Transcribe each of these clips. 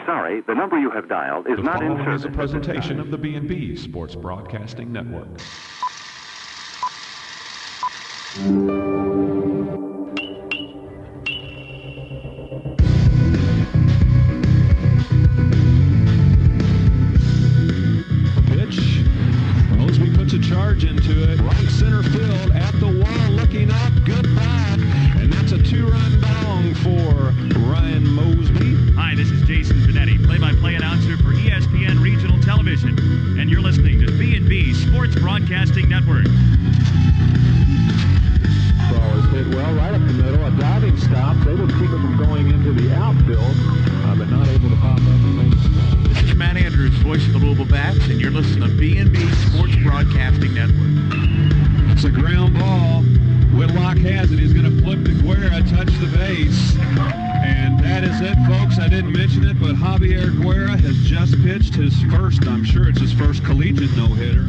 sorry, the number you have dialed is not in service. The following is a presentation of the B&B Sports Broadcasting Network. Pitch. Mosby puts a charge into it. Right center field at the wall, looking up. Goodbye. And that's a two-run dong for Ryan Mosby. Hi, this is Jason Benetti, play-by-play announcer for ESPN Regional Television. And you're listening to B&B Sports Broadcasting Network. Ball is hit well right up the middle. A diving stop. They would keep it from going into the outfield, but not able to pop up and make the play. This is Matt Andrews, voice of the Louisville Bats, and you're listening to B&B Sports Broadcasting Network. It's a ground ball. Whitlock has it. He's going to flip to Guerra, touch the base. And that is it, folks. I didn't mention it, but Xavier Guerra has just pitched his first, I'm sure it's his first collegiate no-hitter.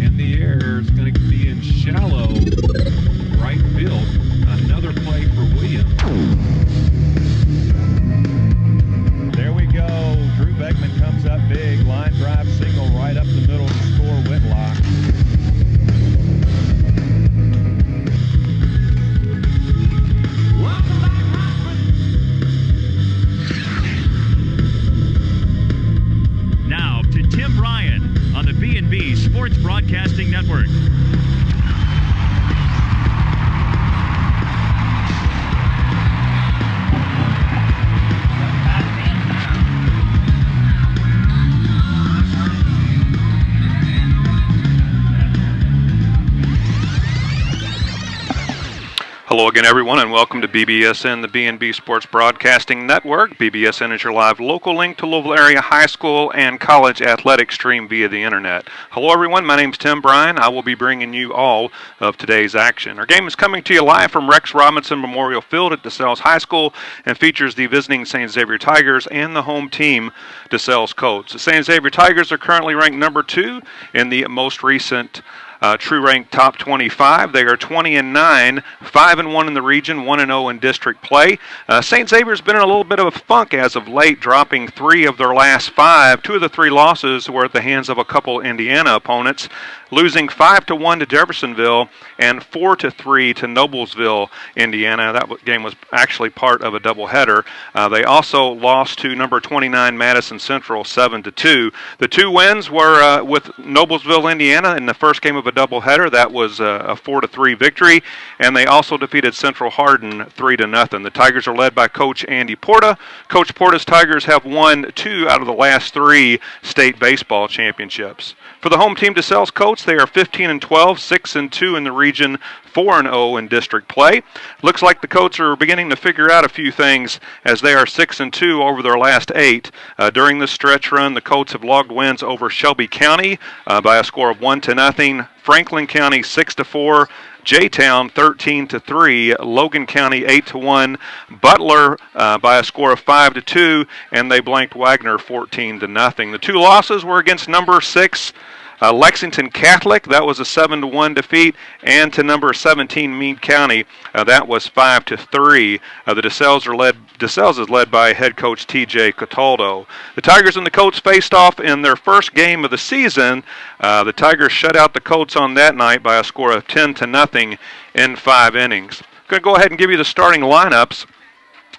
In the air, it's going to be in shallow right field. Another play for Williams. There we go. Drew Beckman comes up big. Line drive single right up the middle to score Whitlock. Now to Tim Bryan on the B&B Sports Broadcasting Network. Hello again, everyone, and welcome to BBSN, the B&B Sports Broadcasting Network. BBSN is your live local link to Louisville area high school and college athletics stream via the internet. Hello, everyone. My name's Tim Bryan. I will be bringing you all of today's action. Our game is coming to you live from Rex Robinson Memorial Field at DeSales High School and features the visiting St. Xavier Tigers and the home team, DeSales Colts. The St. Xavier Tigers are currently ranked number 2 in the most recent True Rank Top 25. They are 20-9, 5-1 in the region, 1-0 in district play. St. Xavier's been in a little bit of a funk as of late, dropping 3 of their last 5. 2 of the 3 losses were at the hands of a couple Indiana opponents, losing 5-1 to Jeffersonville and 4-3 to Noblesville, Indiana. That game was actually part of a doubleheader. They also lost to number 29 Madison Central 7-2. The 2 wins were with Noblesville, Indiana in the first game of a doubleheader. That was a 4-3 victory, and they also defeated Central Hardin 3-0. The Tigers are led by Coach Andy Porta. Coach Porta's Tigers have won 2 out of the last 3 state baseball championships. For the home team DeSales Colts, they are 15-12, 6-2 in the region, 4-0 in district play. Looks like the Colts are beginning to figure out a few things as they are 6-2 over their last 8. During this stretch run, the Colts have logged wins over Shelby County by a score of 1-0, Franklin County 6-4, J-Town 13-3, Logan County 8-1, Butler by a score of 5-2, and they blanked Wagner 14-0. The 2 losses were against number 6 Lexington Catholic. That was a 7-1 defeat, and to number 17 Meade County. That was 5-3. The DeSales is led by head coach T.J. Cataldo. The Tigers and the Colts faced off in their first game of the season. The Tigers shut out the Colts on that night by a score of 10-0 in 5 innings. I'm going to go ahead and give you the starting lineups.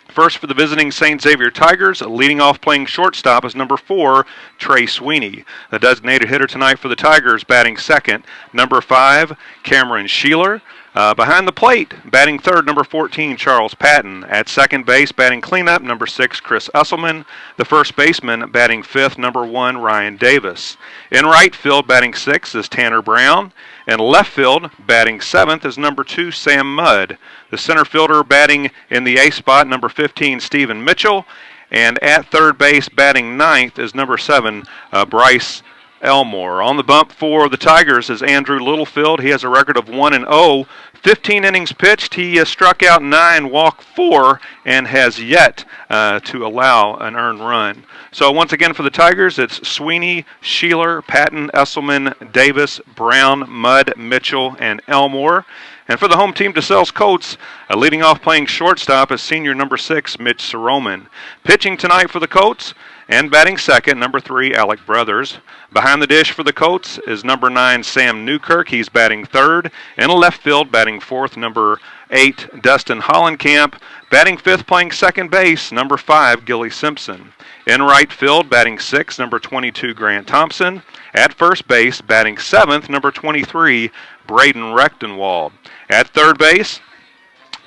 First for the visiting St. Xavier Tigers, leading off playing shortstop is number 4, Trey Sweeney. The designated hitter tonight for the Tigers, batting second, number 5, Cameron Sheeler. Behind the plate, batting third, number 14, Charles Patton. At second base, batting cleanup, number 6, Chris Usselman. The first baseman, batting fifth, number 1, Ryan Davis. In right field, batting sixth is Tanner Brown. In left field, batting seventh is number 2, Sam Mudd. The center fielder batting in the A spot, number 15, Stephen Mitchell. And at third base, batting ninth is number 7, Bryce Elmore. On the bump for the Tigers is Andrew Littlefield. He has a record of 1-0. 15 innings pitched. He struck out 9, walked 4, and has yet to allow an earned run. So once again for the Tigers, it's Sweeney, Sheeler, Patton, Esselman, Davis, Brown, Mudd, Mitchell, and Elmore. And for the home team, DeSales Colts, leading off playing shortstop is senior number 6, Mitch Soroman. Pitching tonight for the Colts and batting second, number 3, Alec Brothers. Behind the dish for the Colts is number 9, Sam Newkirk. He's batting third. In left field, batting fourth, number 8, Dustin Hollenkamp. Batting fifth, playing second base, number 5, Gilly Simpson. In right field, batting sixth, number 22, Grant Thompson. At first base, batting seventh, number 23, Braden Rechtenwald. At third base,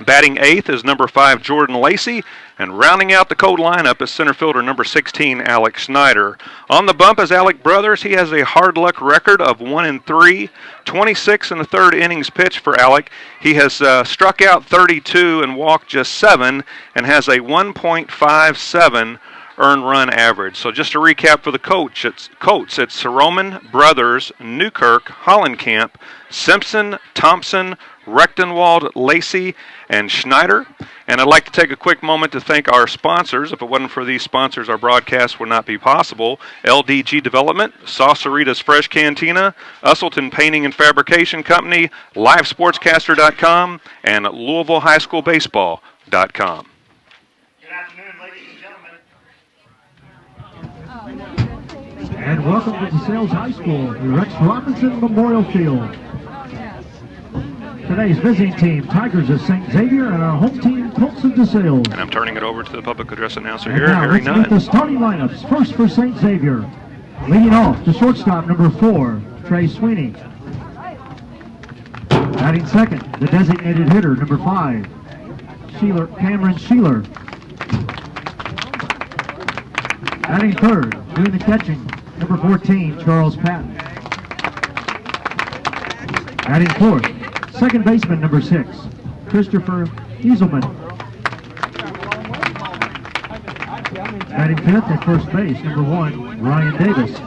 batting eighth is number 5, Jordan Lacey. And rounding out the Colt lineup is center fielder number 16, Alex Snyder. On the bump is Alec Brothers. He has a hard luck record of 1-3, 26 in the third innings pitched for Alec. He has struck out 32 and walked just 7 and has a 1.57 earned run average. So just to recap for the Colts, it's Soroman, Brothers, Newkirk, Hollenkamp, Simpson, Thompson, Rechtenwald, Lacey, and Schneider. And I'd like to take a quick moment to thank our sponsors. If it wasn't for these sponsors, our broadcast would not be possible. LDG Development, Saucerita's Fresh Cantina, Usselton Painting and Fabrication Company, Livesportscaster.com, and LouisvilleHighSchoolBaseball.com. Good afternoon, ladies and gentlemen. And welcome to DeSales High School, the Rex Robinson Memorial Field. Today's visiting team, Tigers of St. Xavier, and our home team, Colts of DeSales. And I'm turning it over to the public address announcer And here, now, Harry let's meet the Nunn. starting lineups. First for St. Xavier. Leading off, the shortstop, number 4, Trey Sweeney. Batting second, the designated hitter, number 5, Cameron Sheeler. Batting third, doing the catching, number 14, Charles Patton. Batting fourth, second baseman, number 6, Christopher Hieselman. Batting fifth at first base, number 1, Ryan Davis.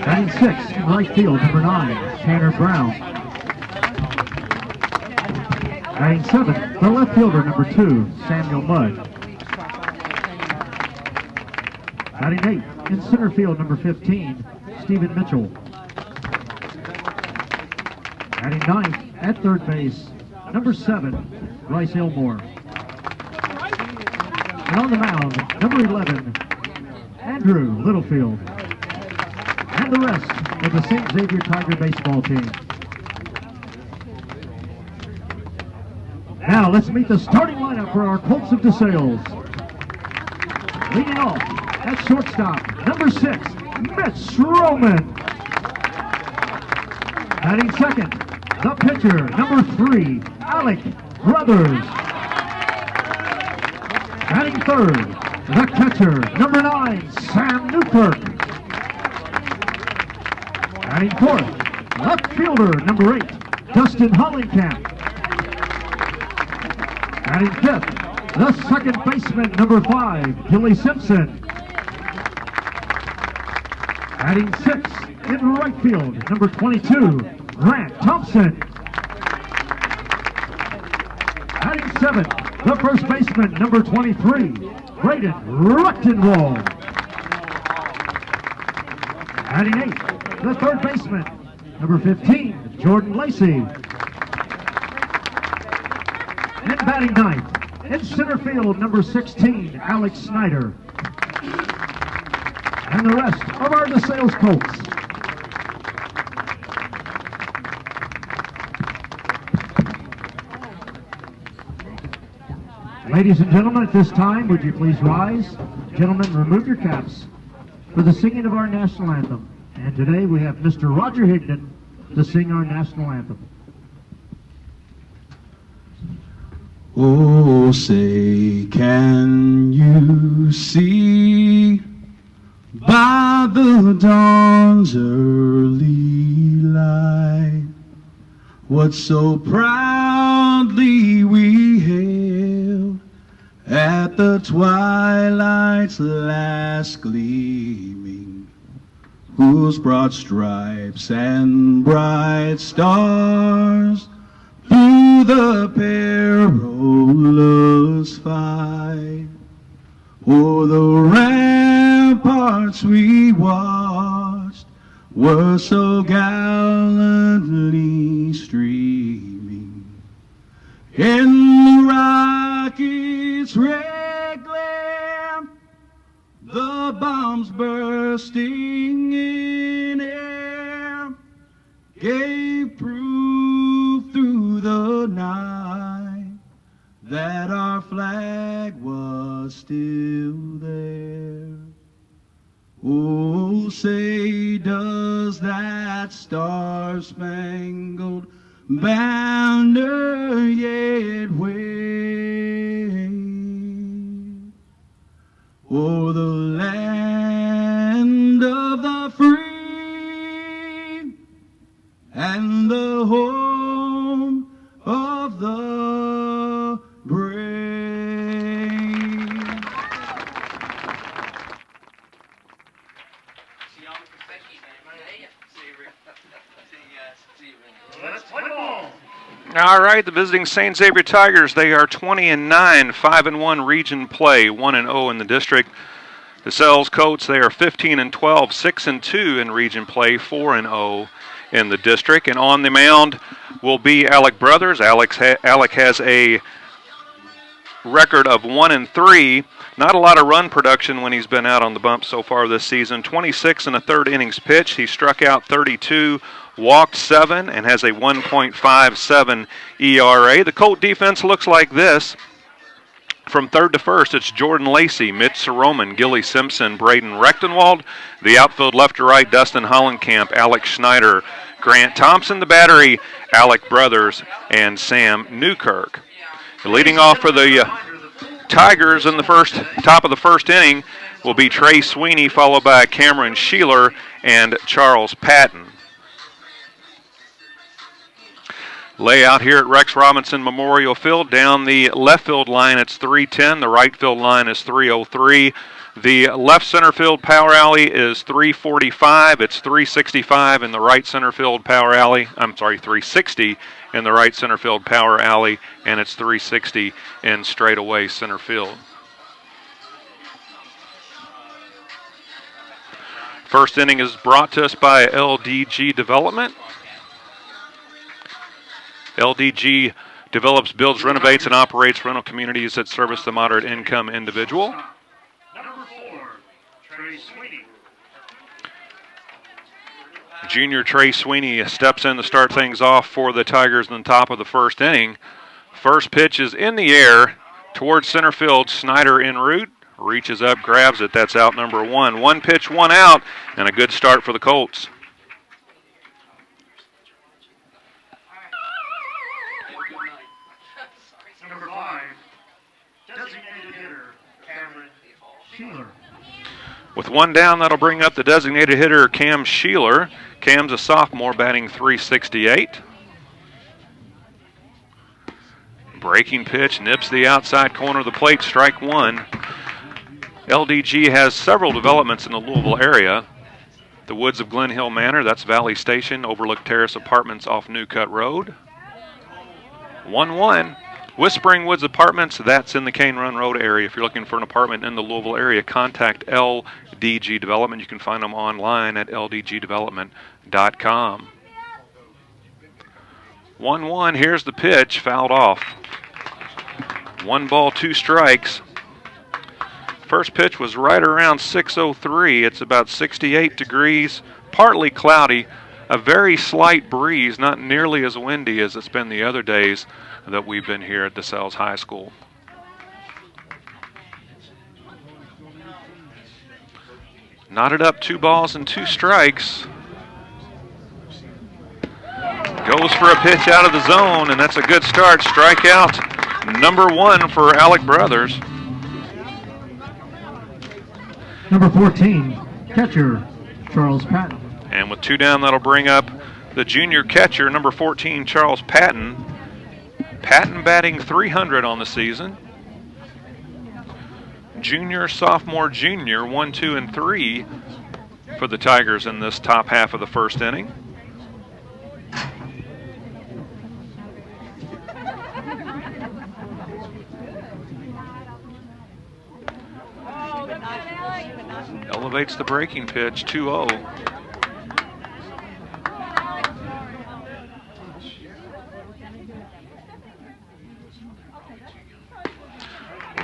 Batting sixth in right field, number 9, Tanner Brown. Batting seventh, the left fielder, number 2, Samuel Mudd. Batting eighth, in center field, number 15, Stephen Mitchell. Batting ninth, at third base, number 7, Bryce Elmore. And on the mound, number 11, Andrew Littlefield. And the rest of the St. Xavier Tiger baseball team. Now let's meet the starting lineup for our Colts of DeSales. Leading off at shortstop, number 6, Mitch Soroman. Batting second, the pitcher, number 3, Alec Brothers. Batting third, the catcher, number 9, Sam Newkirk. Batting fourth, left fielder, number 8, Dustin Hollenkamp. Batting fifth, the second baseman, number 5, Gilly Simpson. Batting sixth, in right field, number 22, Grant Thompson. Batting seventh, the first baseman, number 23, Braden Rechtenwald. Batting eighth, the third baseman, number 15, Jordan Lacey. And batting ninth, in center field, number 16, Alex Snyder. And the rest of our DeSales Colts. Ladies and gentlemen, at this time, would you please rise? Gentlemen, remove your caps for the singing of our national anthem. And today we have Mr. Roger Higdon to sing our national anthem. Oh, say, can you see by the dawn's early light what so proudly we hailed at at the twilight's last gleaming, whose broad stripes and bright stars through the perilous fight o'er the ramparts we watched were so gallantly streaming in the rocket's red glare, the bombs bursting in air gave proof through the night that our flag was still there. Oh, say does that star-spangled banner yet wave o'er the land of the free and the home of the brave? All right, the visiting St. Xavier Tigers, they are 20-9, 5-1 region play, 1-0 in the district. The DeSales Colts, they are 15-12, 6-2 in region play, 4-0 in the district. And on the mound will be Alec Brothers. Alec has a record of 1-3. Not a lot of run production when he's been out on the bump so far this season. 26 and a third innings pitched. He struck out 32, walked 7, and has a 1.57 ERA. The Colt defense looks like this. From third to first, it's Jordan Lacey, Mitch Soroman, Gilly Simpson, Braden Rechtenwald. The outfield left to right, Dustin Hollenkamp, Alex Schneider, Grant Thompson. The battery, Alec Brothers, and Sam Newkirk. Leading off for the Tigers in the top of the first inning will be Trey Sweeney, followed by Cameron Sheeler and Charles Patton. Layout here at Rex Robinson Memorial Field. Down the left field line, it's 310. The right field line is 303. The left center field power alley is 345. It's 365 in the right center field power alley. 360 in the right center field power alley, and it's 360 in straightaway center field. First inning is brought to us by LDG Development. LDG develops, builds, renovates, and operates rental communities that service the moderate income individual. Number 4, Trey Sweeney. Junior Trey Sweeney steps in to start things off for the Tigers in the top of the first inning. First pitch is in the air towards center field. Snyder en route, reaches up, grabs it. That's out number 1. 1 pitch, 1 out, and a good start for the Colts. Number 5, designated hitter, Cameron Sheeler. With 1 down, that'll bring up the designated hitter, Cam Sheeler. Cam's a sophomore, batting .368. Breaking pitch, nips the outside corner of the plate, strike 1. LDG has several developments in the Louisville area. The Woods of Glen Hill Manor, that's Valley Station, Overlook Terrace Apartments off New Cut Road. 1-1. Whispering Woods Apartments, that's in the Cane Run Road area. If you're looking for an apartment in the Louisville area, contact LDG Development. You can find them online at ldgdevelopment.com. 1-1, here's the pitch, fouled off. 1 ball, 2 strikes. First pitch was right around 6:03. It's about 68 degrees, partly cloudy, a very slight breeze, not nearly as windy as it's been the other days that we've been here at DeSales High School. Knotted up, 2 balls and 2 strikes. Goes for a pitch out of the zone, and that's a good start. Strikeout number 1 for Alec Brothers. Number 14, catcher, Charles Patton. And with 2 down, that'll bring up the junior catcher, number 14, Charles Patton. Patton batting .300 on the season. junior, sophomore, junior, 1, 2, and 3 for the Tigers in this top half of the first inning. Elevates the breaking pitch, 2-0.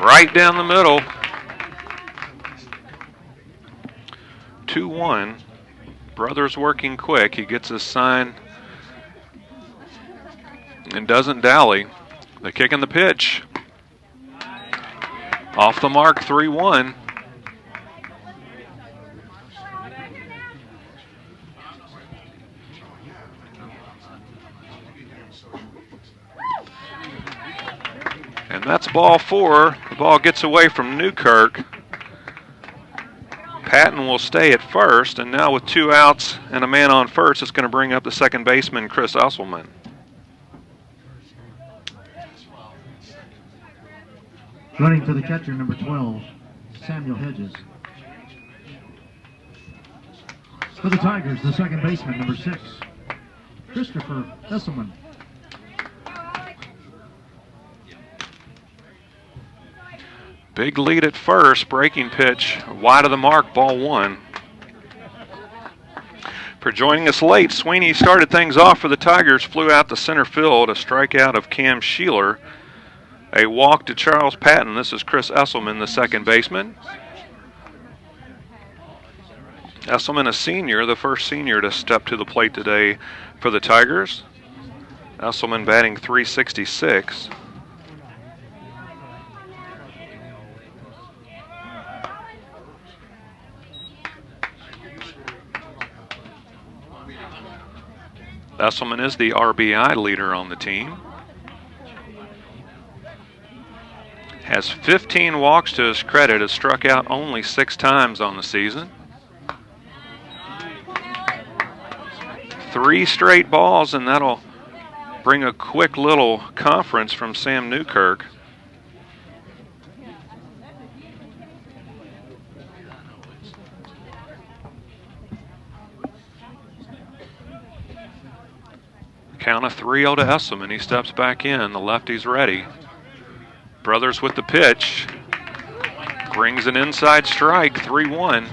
Right down the middle. 2-1. Brothers working quick. He gets his sign and doesn't dally. The kick and the pitch. Off the mark, 3-1. And that's ball 4. The ball gets away from Newkirk. Patton will stay at first, and now with 2 outs and a man on first, it's going to bring up the second baseman, Chris Usselman. Running for the catcher, number 12, Samuel Hedges. For the Tigers, the second baseman, number 6, Christopher Esselman. Big lead at first, breaking pitch, wide of the mark, ball 1. For joining us late, Sweeney started things off for the Tigers, flew out to center field, a strikeout of Cam Sheeler, a walk to Charles Patton. This is Chris Esselman, the second baseman. Esselman, a senior, the first senior to step to the plate today for the Tigers. Esselman batting .366. Esselman is the RBI leader on the team. Has 15 walks to his credit, has struck out only 6 times on the season. 3 straight balls, and that'll bring a quick little conference from Sam Newkirk. Count of 3-0 to Esselman. He steps back in. The lefty's ready. Brothers with the pitch. Brings an inside strike, 3-1.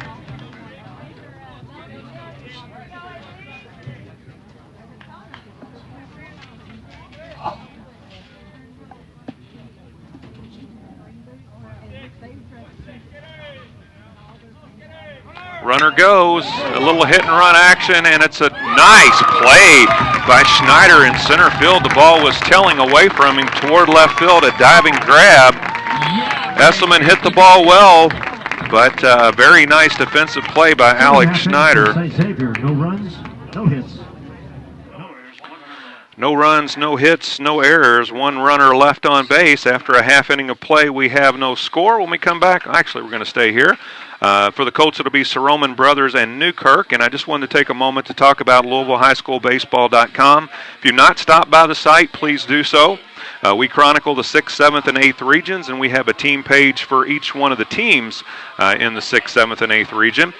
Runner goes, a little hit and run action, and it's a nice play by Schneider in center field. The ball was tailing away from him toward left field, a diving grab. Esselman hit the ball well, but very nice defensive play by Alex Schneider. Xavier, no runs, no hits. No runs, no hits, no errors. 1 runner left on base. After a half inning of play, we have no score. When we come back, actually, we're going to stay here. For the Colts, it'll be Soroman Brothers and Newkirk. And I just wanted to take a moment to talk about LouisvilleHighSchoolBaseball.com. If you've not stopped by the site, please do so. We chronicle the 6th, 7th, and 8th regions, and we have a team page for each one of the teams in the 6th, 7th, and 8th region.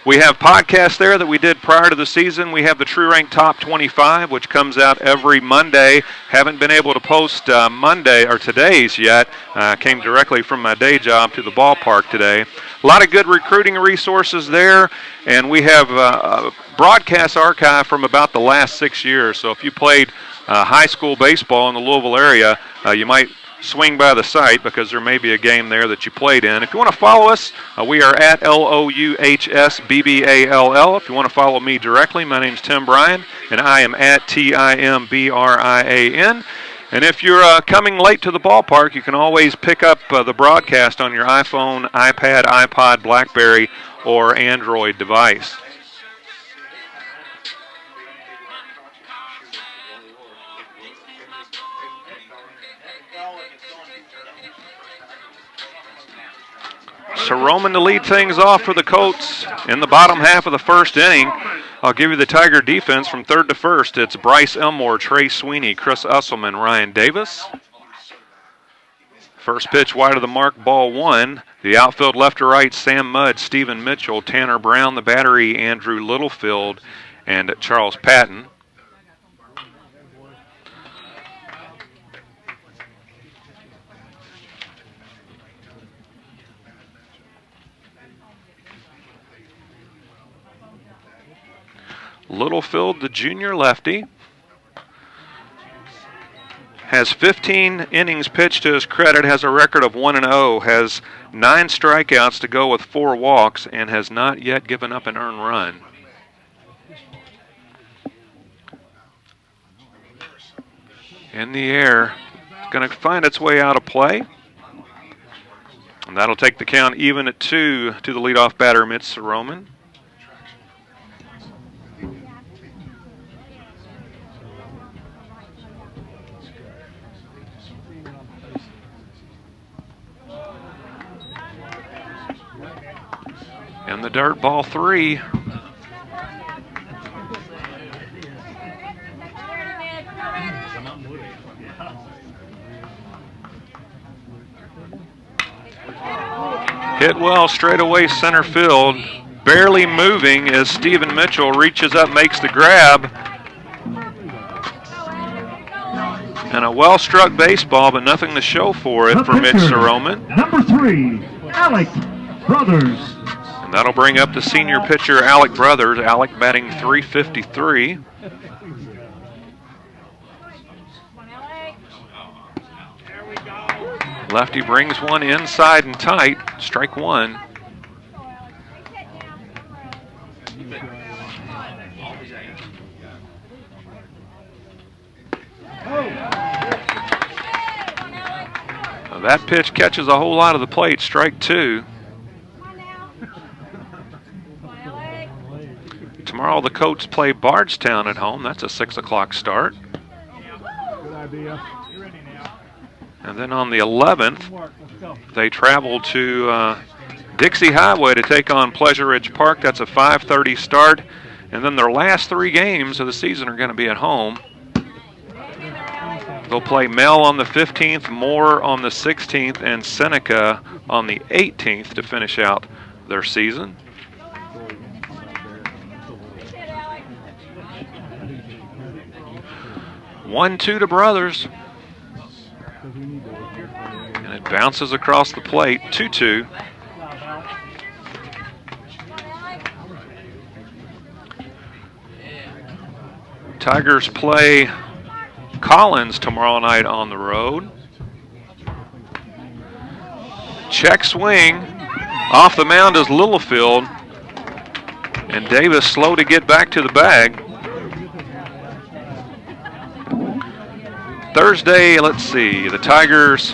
We have podcasts there that we did prior to the season. We have the True Rank Top 25, which comes out every Monday. Haven't been able to post Monday or today's yet. Came directly from my day job to the ballpark today. A lot of good recruiting resources there, and we have a broadcast archive from about the last 6 years. So if you played high school baseball in the Louisville area, you might swing by the site because there may be a game there that you played in. If you want to follow us, we are at LOUHSBBALL. If you want to follow me directly, my name's Tim Bryan, and I am at TIMBRIAN. And if you're coming late to the ballpark, you can always pick up the broadcast on your iPhone, iPad, iPod, BlackBerry, or Android device. Soroman to lead things off for the Colts in the bottom half of the first inning. I'll give you the Tiger defense from third to first. It's Bryce Elmore, Trey Sweeney, Chris Usselman, Ryan Davis. First pitch wide of the mark, ball one. The outfield left to right, Sam Mudd, Stephen Mitchell, Tanner Brown, the battery, Andrew Littlefield, and Charles Patton. Littlefield, the junior lefty, has 15 innings pitched to his credit, has a record of 1-0, has 9 strikeouts to go with 4 walks, and has not yet given up an earned run. In the air, it's going to find its way out of play. And that'll take the count even at 2 to the leadoff batter, Mitch Roman. In the dirt, ball 3. Hit well straight away center field. Barely moving as Stephen Mitchell reaches up, makes the grab. And a well-struck baseball, but nothing to show for it for Mitch Soroman. Number 3, Alec Brothers. And that'll bring up the senior pitcher, Alec Brothers. Alec batting .353. Lefty brings one inside and tight. Strike 1. Now that pitch catches a whole lot of the plate. Strike 2. Tomorrow the Colts play Bardstown at home. That's a 6 o'clock start. Good idea. And then on the 11th, they travel to Dixie Highway to take on Pleasure Ridge Park. That's a 5:30 start. And then their last 3 games of the season are going to be at home. They'll play Mel on the 15th, Moore on the 16th, and Seneca on the 18th to finish out their season. One-two to Brothers. And it bounces across the plate, 2-2. Tigers play Collins tomorrow night on the road. Check swing. Off the mound is Littlefield. And Davis slow to get back to the bag. Thursday, let's see, the Tigers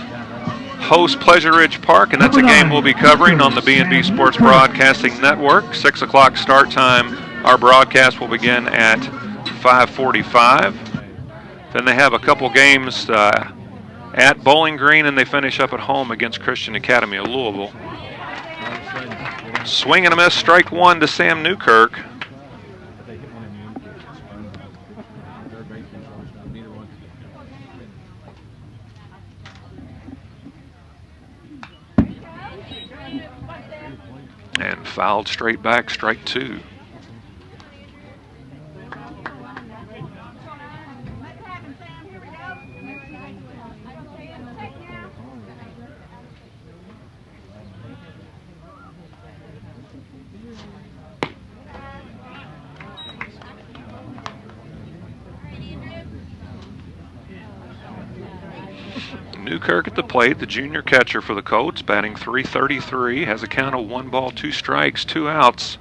host Pleasure Ridge Park, and that's a game we'll be covering on the B&B Sports Broadcasting Network. 6 o'clock start time. Our broadcast will begin at 5:45. Then they have a couple games at Bowling Green, and they finish up at home against Christian Academy of Louisville. Swing and a miss, strike 1 to Sam Newkirk. And fouled straight back, strike 2. Newkirk at the plate, the junior catcher for the Colts, batting .333, has a count of 1 ball, 2 strikes, 2 outs,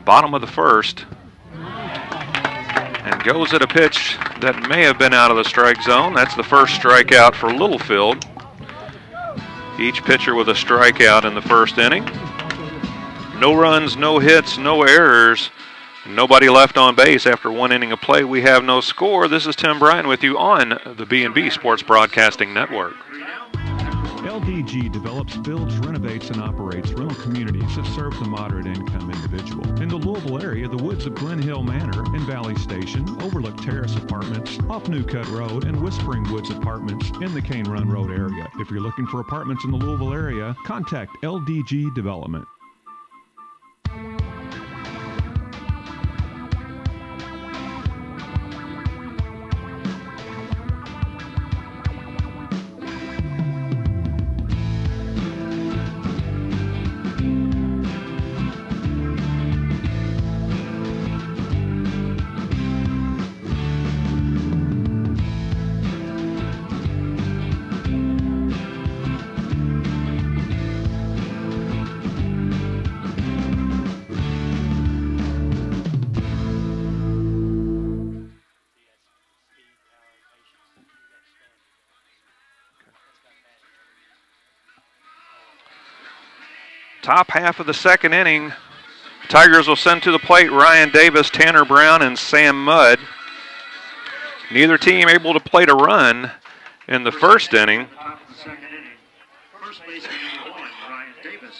bottom of the first, and goes at a pitch that may have been out of the strike zone. That's the first strikeout for Littlefield. Each pitcher with a strikeout in the first inning. No runs, no hits, no errors. Nobody left on base after 1 inning of play. We have no score. This is Tim Bryan with you on the B&B Sports Broadcasting Network. LDG develops, builds, renovates, and operates rental communities that serve the moderate-income individual. In the Louisville area, the woods of Glen Hill Manor and Valley Station, Overlook Terrace Apartments, off New Cut Road, and Whispering Woods Apartments in the Cane Run Road area. If you're looking for apartments in the Louisville area, contact LDG Development. Top half of the second inning, Tigers will send to the plate Ryan Davis, Tanner Brown, and Sam Mudd. Neither team able to plate a run in the first inning. Top of the second inning. First baseman number 1, Ryan Davis.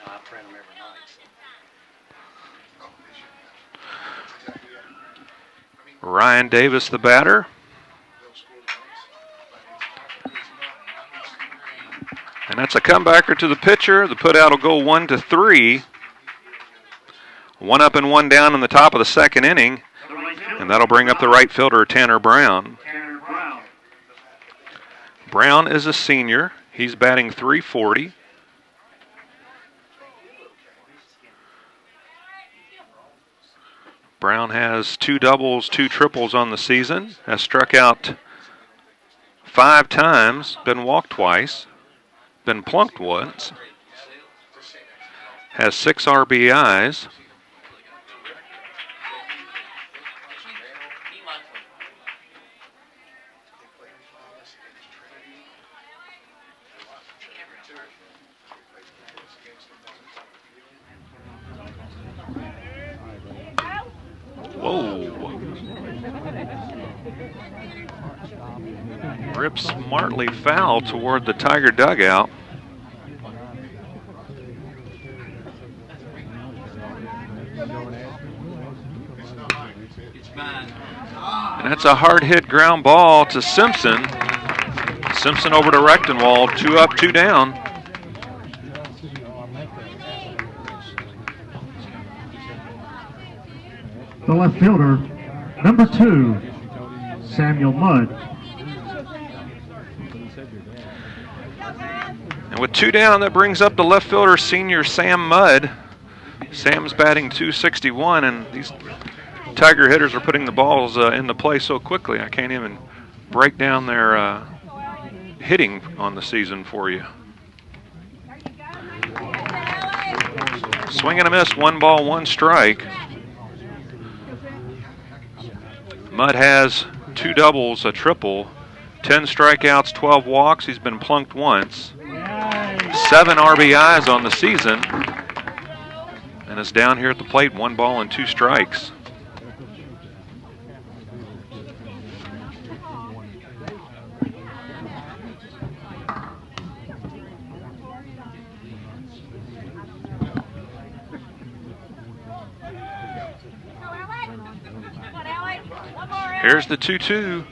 I print them every night. Ryan Davis, the batter. And that's a comebacker to the pitcher. The putout will go 1-3. 1 up and 1 down in the top of the second inning. And that'll bring up the right fielder, Tanner Brown. Brown is a senior. He's batting .340. Brown has 2 doubles, 2 triples on the season. Has struck out 5 times, been walked twice, been plunked once. Has 6 RBIs. Ripped smartly foul toward the Tiger dugout. And that's a hard hit ground ball to Simpson. Simpson over to Rechtenwald, 2 up, 2 down. The left fielder, number 2, Samuel Mudd. And with 2 down, that brings up the left fielder, senior Sam Mudd. Sam's batting .261, and these Tiger hitters are putting the balls into play so quickly, I can't even break down their hitting on the season for you. Swing and a miss, 1 ball, 1 strike. Mudd has 2 doubles, a triple, 10 strikeouts, 12 walks. He's been plunked once. 7 RBIs on the season. And is down here at the plate, 1 ball and 2 strikes. Here's the 2-2.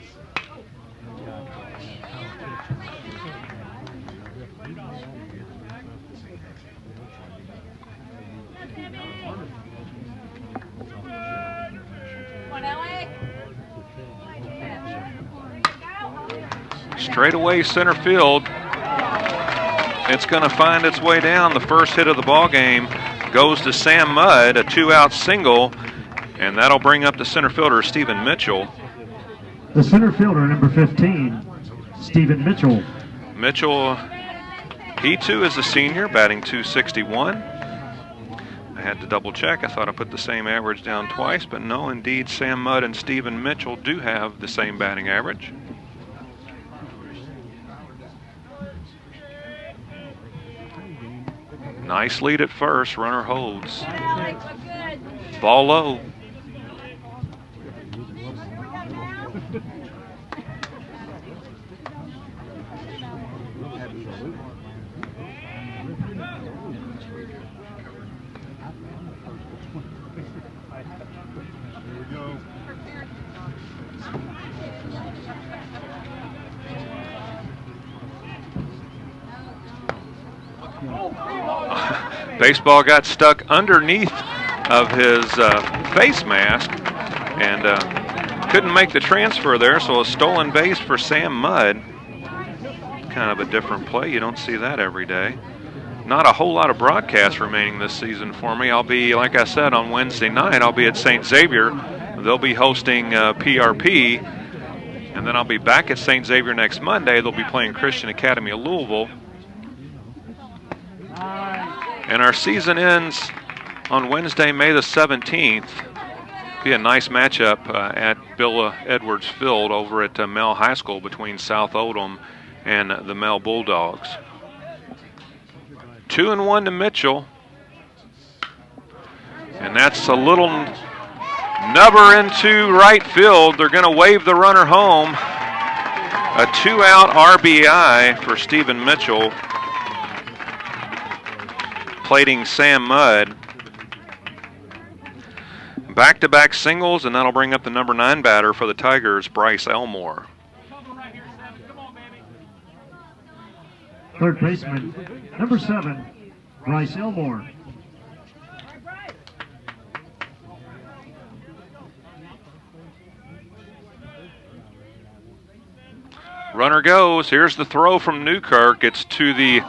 Straight away center field. It's going to find its way down. The first hit of the ball game goes to Sam Mudd, a 2-out single, and that'll bring up the center fielder, Stephen Mitchell. The center fielder, number 15, Stephen Mitchell. Mitchell, he too is a senior, batting .261. I had to double check. I thought I put the same average down twice, but no, indeed, Sam Mudd and Stephen Mitchell do have the same batting average. Nice lead at first. Runner holds. Ball low. Baseball got stuck underneath of his face mask and couldn't make the transfer there, so a stolen base for Sam Mudd. Kind of a different play. You don't see that every day. Not a whole lot of broadcasts remaining this season for me. I'll be, like I said, on Wednesday night, I'll be at St. Xavier. They'll be hosting PRP, and then I'll be back at St. Xavier next Monday. They'll be playing Christian Academy of Louisville. And our season ends on Wednesday, May the 17th. Be a nice matchup at Bill Edwards Field over at Mel High School between South Oldham and the Mel Bulldogs. 2-1 to Mitchell. And that's a little nubber into right field. They're going to wave the runner home. A 2-out RBI for Stephen Mitchell, plating Sam Mudd. Back-to-back singles, and that'll bring up the number 9 batter for the Tigers, Bryce Elmore. Third baseman, number 7, Bryce Elmore. Runner goes. Here's the throw from Newkirk. It's to the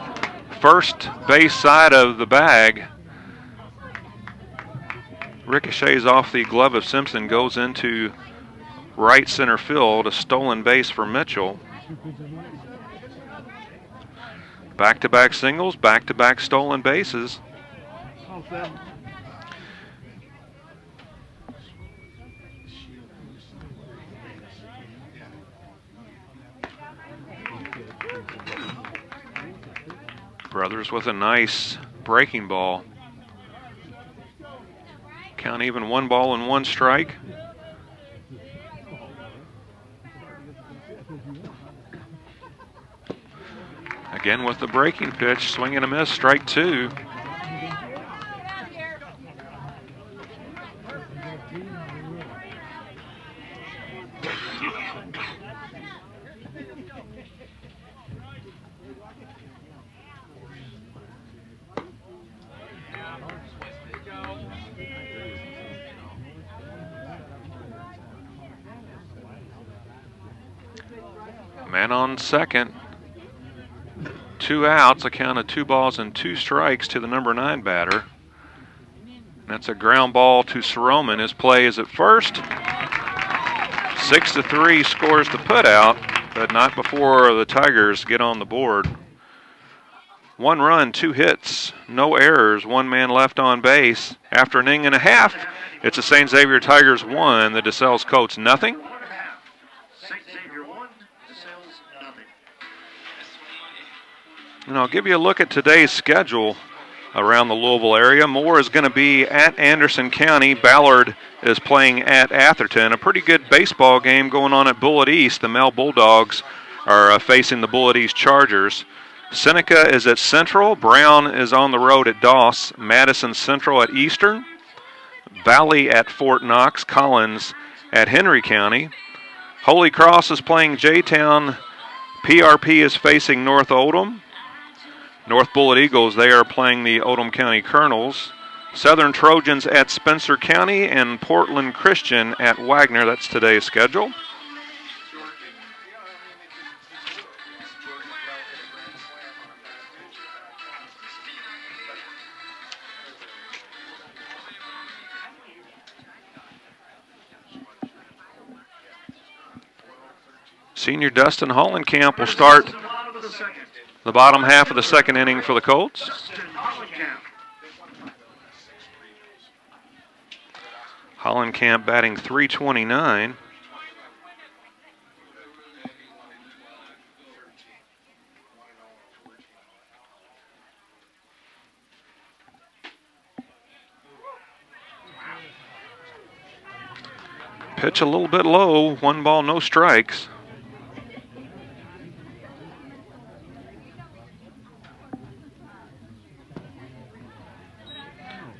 first base side of the bag. Ricochets off the glove of Simpson, goes into right center field. A stolen base for Mitchell. Back-to-back singles, back-to-back stolen bases. Brothers with a nice breaking ball. Count even, 1 ball and 1 strike. Again with the breaking pitch, swing and a miss, strike 2. Man on second. 2 outs, a count of 2 balls and 2 strikes to the number 9 batter. That's a ground ball to Soroman. His play is at first. 6-3 scores the putout, but not before the Tigers get on the board. 1 run, 2 hits, no errors, 1 man left on base. After an inning and a half, it's the St. Xavier Tigers 1, the DeSales Colts nothing. And I'll give you a look at today's schedule around the Louisville area. Moore is going to be at Anderson County. Ballard is playing at Atherton. A pretty good baseball game going on at Bullitt East. The Mel Bulldogs are facing the Bullitt East Chargers. Seneca is at Central. Brown is on the road at Doss. Madison Central at Eastern. Valley at Fort Knox. Collins at Henry County. Holy Cross is playing J-Town. PRP is facing North Oldham. North Bullitt Eagles, they are playing the Oldham County Colonels. Southern Trojans at Spencer County, and Portland Christian at Wagner. That's today's schedule. Senior Dustin Hollenkamp will start the bottom half of the second inning for the Colts. Hollenkamp batting .329. Pitch a little bit low, 1 ball, no strikes.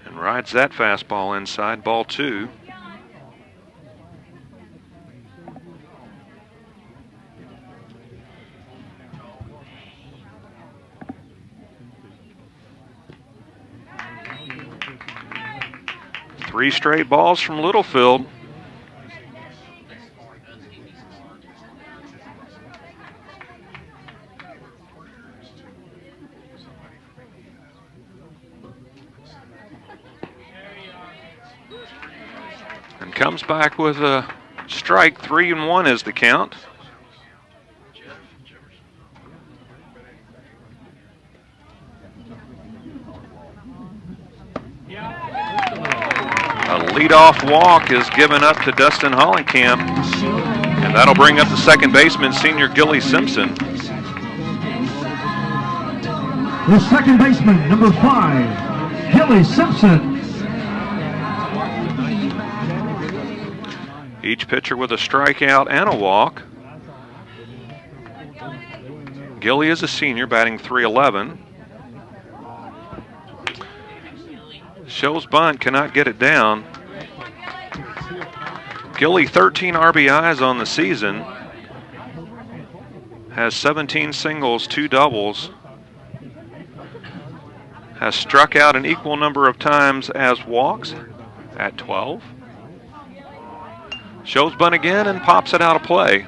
And rides that fastball inside, ball 2. Three straight balls from Littlefield. And comes back with a strike. 3-1 is the count. A leadoff walk is given up to Dustin Hollenkamp, and that'll bring up the second baseman, senior Gilly Simpson. The second baseman, number 5, Gilly Simpson. Each pitcher with a strikeout and a walk. Gilly is a senior, batting .311. Shows bunt, cannot get it down. Gilly, 13 RBIs on the season. Has 17 singles, 2 doubles. Has struck out an equal number of times as walks at 12. Shows bunt again and pops it out of play.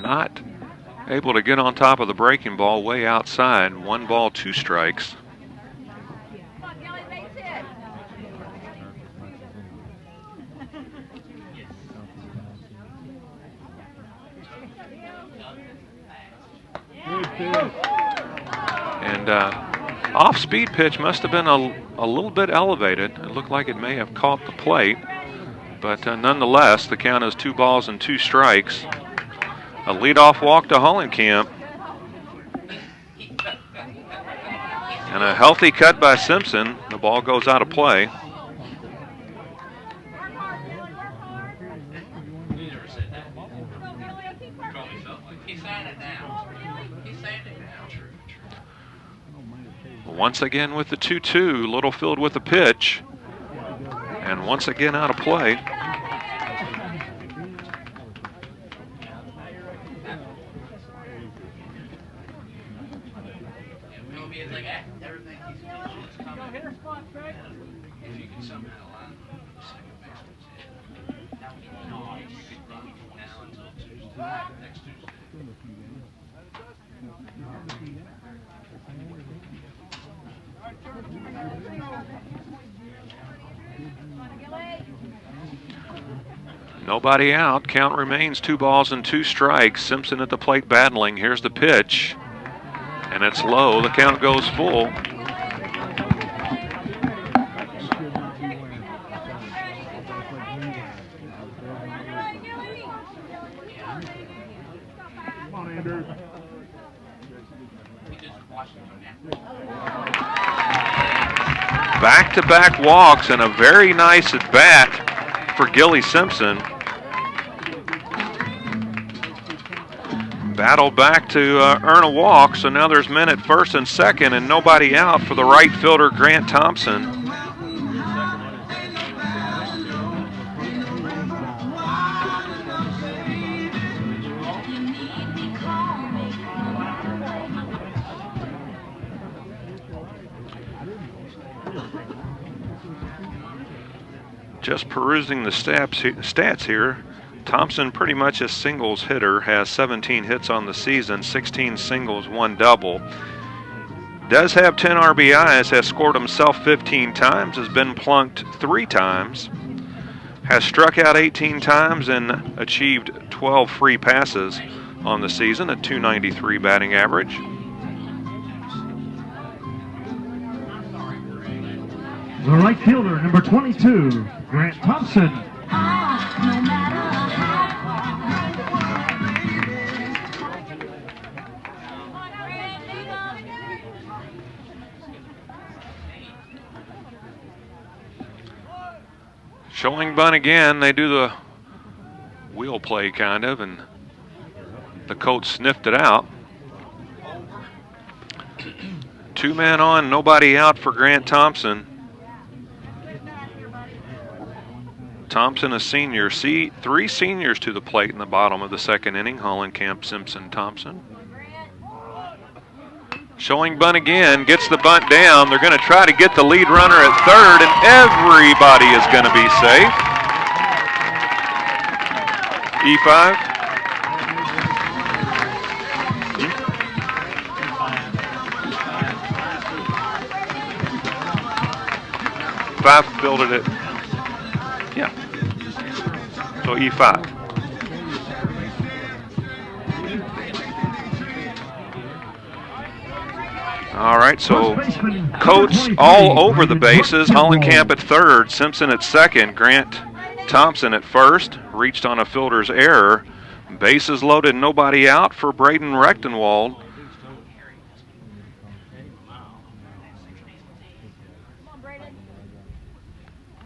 Not able to get on top of the breaking ball, way outside. 1 ball, 2 strikes. And off-speed pitch must have been a little bit elevated. It looked like it may have caught the plate, but nonetheless, the count is 2 balls and 2 strikes. A leadoff walk to Hollenkamp. And a healthy cut by Simpson. The ball goes out of play. Once again with the 2-2, Littlefield with a pitch. And once again out of play. Nobody out. Count remains 2 balls and 2 strikes. Simpson at the plate battling. Here's the pitch. And it's low. The count goes full. Back-to-back walks and a very nice at-bat for Gilly Simpson. Battle back to earn a walk, so now there's men at first and second and nobody out for the right fielder, Grant Thompson. Just perusing the stats here, Thompson pretty much a singles hitter, has 17 hits on the season, 16 singles, 1 double. Does have 10 RBIs, has scored himself 15 times, has been plunked 3 times, has struck out 18 times and achieved 12 free passes on the season, a .293 batting average. The right fielder, number 22, Grant Thompson. Showing bunt again. They do the wheel play kind of, and the Colts sniffed it out. 2 men on, nobody out for Grant Thompson. Thompson, a senior. 3 seniors to the plate in the bottom of the second inning. Hollenkamp, Simpson, Thompson. Showing bunt again, gets the bunt down. They're going to try to get the lead runner at third, and everybody is going to be safe. E5. Five fielded it. Yeah. So E5. All right, so Coates all over the bases. Hollenkamp at third, Simpson at second, Grant Thompson at first. Reached on a fielder's error. Bases loaded, nobody out for Braden Rechtenwald.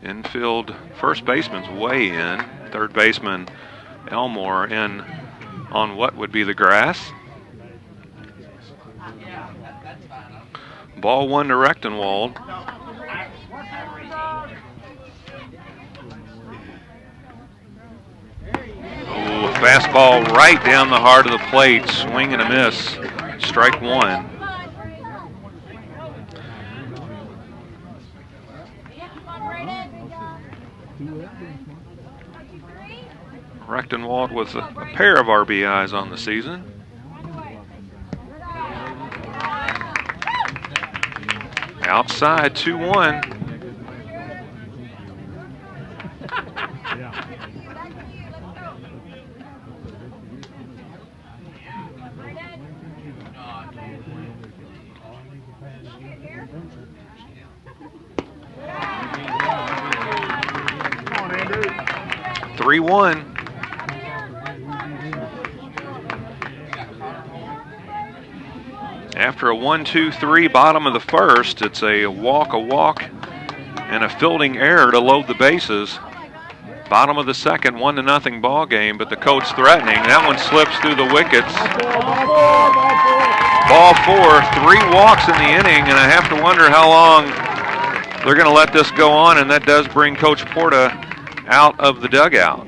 Infield first baseman's way in. Third baseman Elmore in on what would be the grass. Ball 1 to Rechtenwald. Oh, fastball right down the heart of the plate. Swing and a miss. Strike 1. Rechtenwald with a pair of RBIs on the season. Outside 2-1. Come on, Andrew. 3-1. After a 1-2-3 bottom of the first, it's a walk, and a fielding error to load the bases. Bottom of the second, 1-0 ball game, but the Colts threatening. That one slips through the wickets. Ball 4, 3 walks in the inning, and I have to wonder how long they're going to let this go on, and that does bring Coach Porta out of the dugout.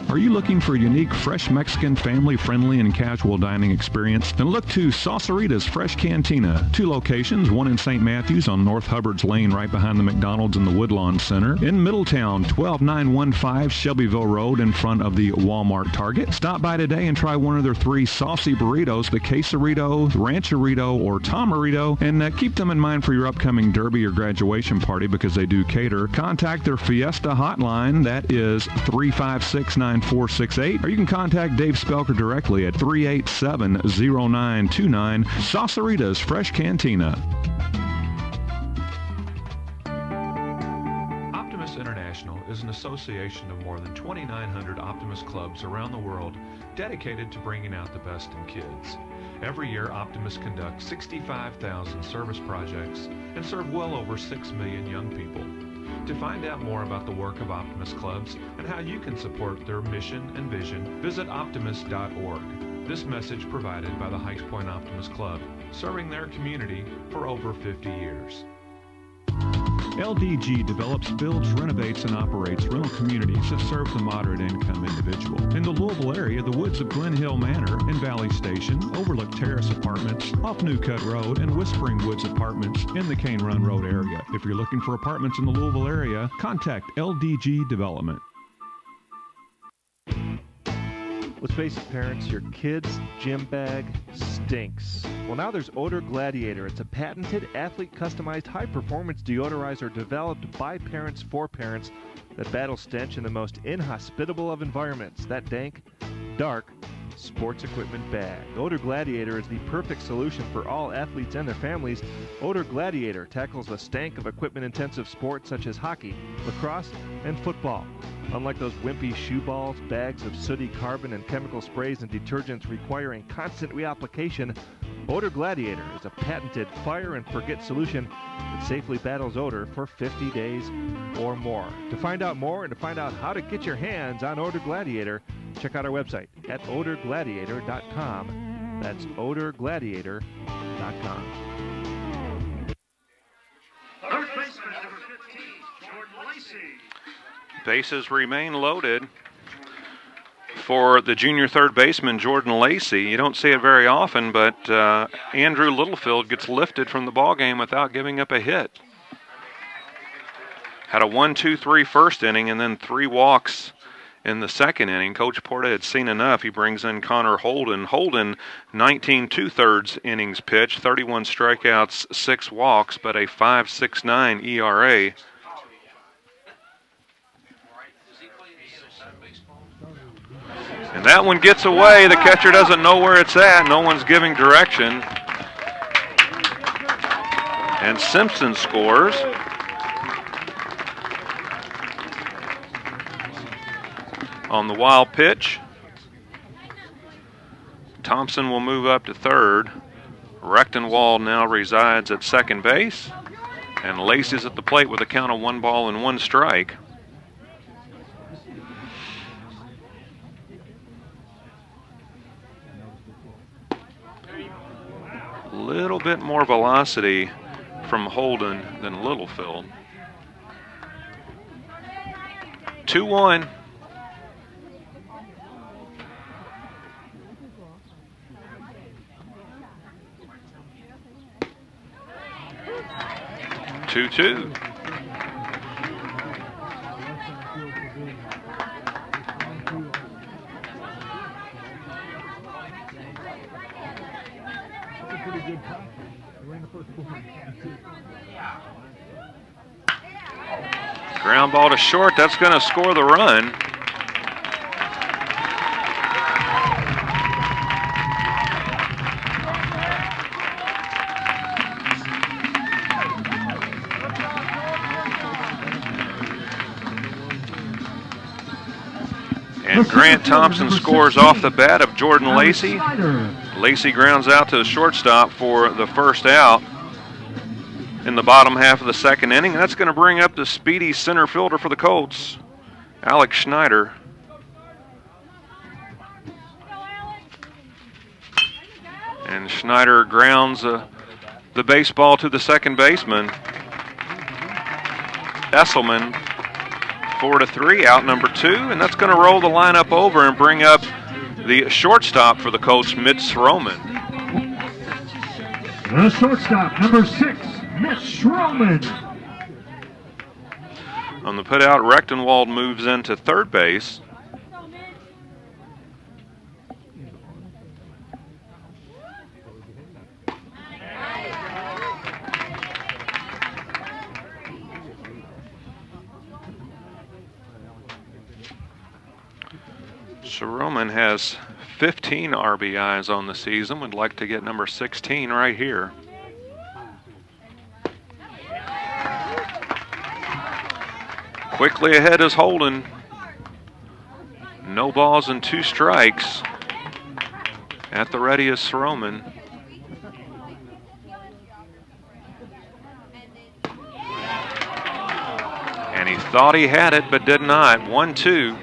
Are you looking for a unique, fresh Mexican, family-friendly, and casual dining experience? Then look to Salsarita's Fresh Cantina. 2 locations, one in St. Matthews on North Hubbard's Lane right behind the McDonald's and the Woodlawn Center. In Middletown, 12915 Shelbyville Road in front of the Walmart Target. Stop by today and try one of their 3 saucy burritos, the Quesarito, Rancherito, or Tomarito, and keep them in mind for your upcoming derby or graduation party because they do cater. Contact their Fiesta hotline. That is 356-9468, or you can contact Dave Spelker directly at 387-0929. Salsarita's Fresh Cantina. Optimus International is an association of more than 2,900 Optimus clubs around the world dedicated to bringing out the best in kids. Every year, Optimus conducts 65,000 service projects and serve well over 6 million young people. To find out more about the work of Optimus Clubs and how you can support their mission and vision, visit optimus.org. This message provided by the Heights Point Optimus Club, serving their community for over 50 years. LDG develops, builds, renovates, and operates rental communities that serve the moderate-income individual. In the Louisville area, the woods of Glen Hill Manor and Valley Station, Overlook Terrace Apartments, off New Cut Road, and Whispering Woods Apartments in the Cane Run Road area. If you're looking for apartments in the Louisville area, contact LDG Development. Let's face it, parents, your kid's gym bag stinks. Well, now there's Odor Gladiator. It's a patented, athlete-customized, high-performance deodorizer developed by parents for parents that battle stench in the most inhospitable of environments. That dank, dark, sports equipment bag. Odor Gladiator is the perfect solution for all athletes and their families. Odor Gladiator tackles the stank of equipment-intensive sports such as hockey, lacrosse, and football. Unlike those wimpy shoe balls, bags of sooty carbon and chemical sprays and detergents requiring constant reapplication, Odor Gladiator is a patented fire-and-forget solution that safely battles odor for 50 days or more. To find out more and to find out how to get your hands on Odor Gladiator, check out our website at odorgladiator.com. That's odorgladiator.com. Third baseman, number 15, Jordan Lacey. Bases remain loaded for the junior third baseman, Jordan Lacey. You don't see it very often, but Andrew Littlefield gets lifted from the ballgame without giving up a hit. Had a 1-2-3 first inning and then 3 walks in the second inning. Coach Porta had seen enough. He brings in Connor Holden. Holden, 19 2/3 innings pitched, 31 strikeouts, 6 walks, but a 5.69 ERA. And that one gets away. The catcher doesn't know where it's at. No one's giving direction. And Simpson scores. On the wild pitch. Thompson will move up to third. Rechtenwald now resides at second base. And Lacey's at the plate with a count of 1-1 strike. Little bit more velocity from Holden than Littlefield. 2-1. Two. Ground ball to short. That's going to score the run. And Grant Thompson scores off the bat of Jordan Lacey. Lacey grounds out to the shortstop for the first out in the bottom half of the second inning. And that's going to bring up the speedy center fielder for the Colts, Alex Schneider. And Schneider grounds the baseball to the second baseman, Esselman. 4-3, out number 2, and that's going to roll the lineup over and bring up the shortstop for the Colts, Mitch Schroman. The shortstop, number 6, Mitch Schroman. On the putout, Rechtenwald moves into third base. Schroman has 15 RBIs on the season. Would like to get number 16 right here. Quickly ahead is Holden. No balls and 2 strikes. At the ready is Schroman. And he thought he had it, but did not. 1-2.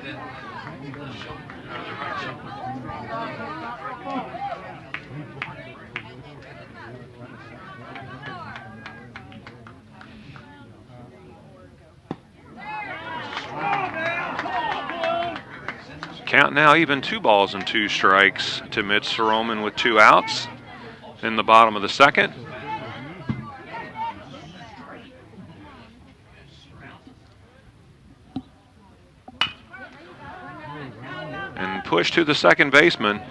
Count now even 2 balls and 2 strikes to Mitch Schroman with 2 outs in the bottom of the second. And push to the second baseman.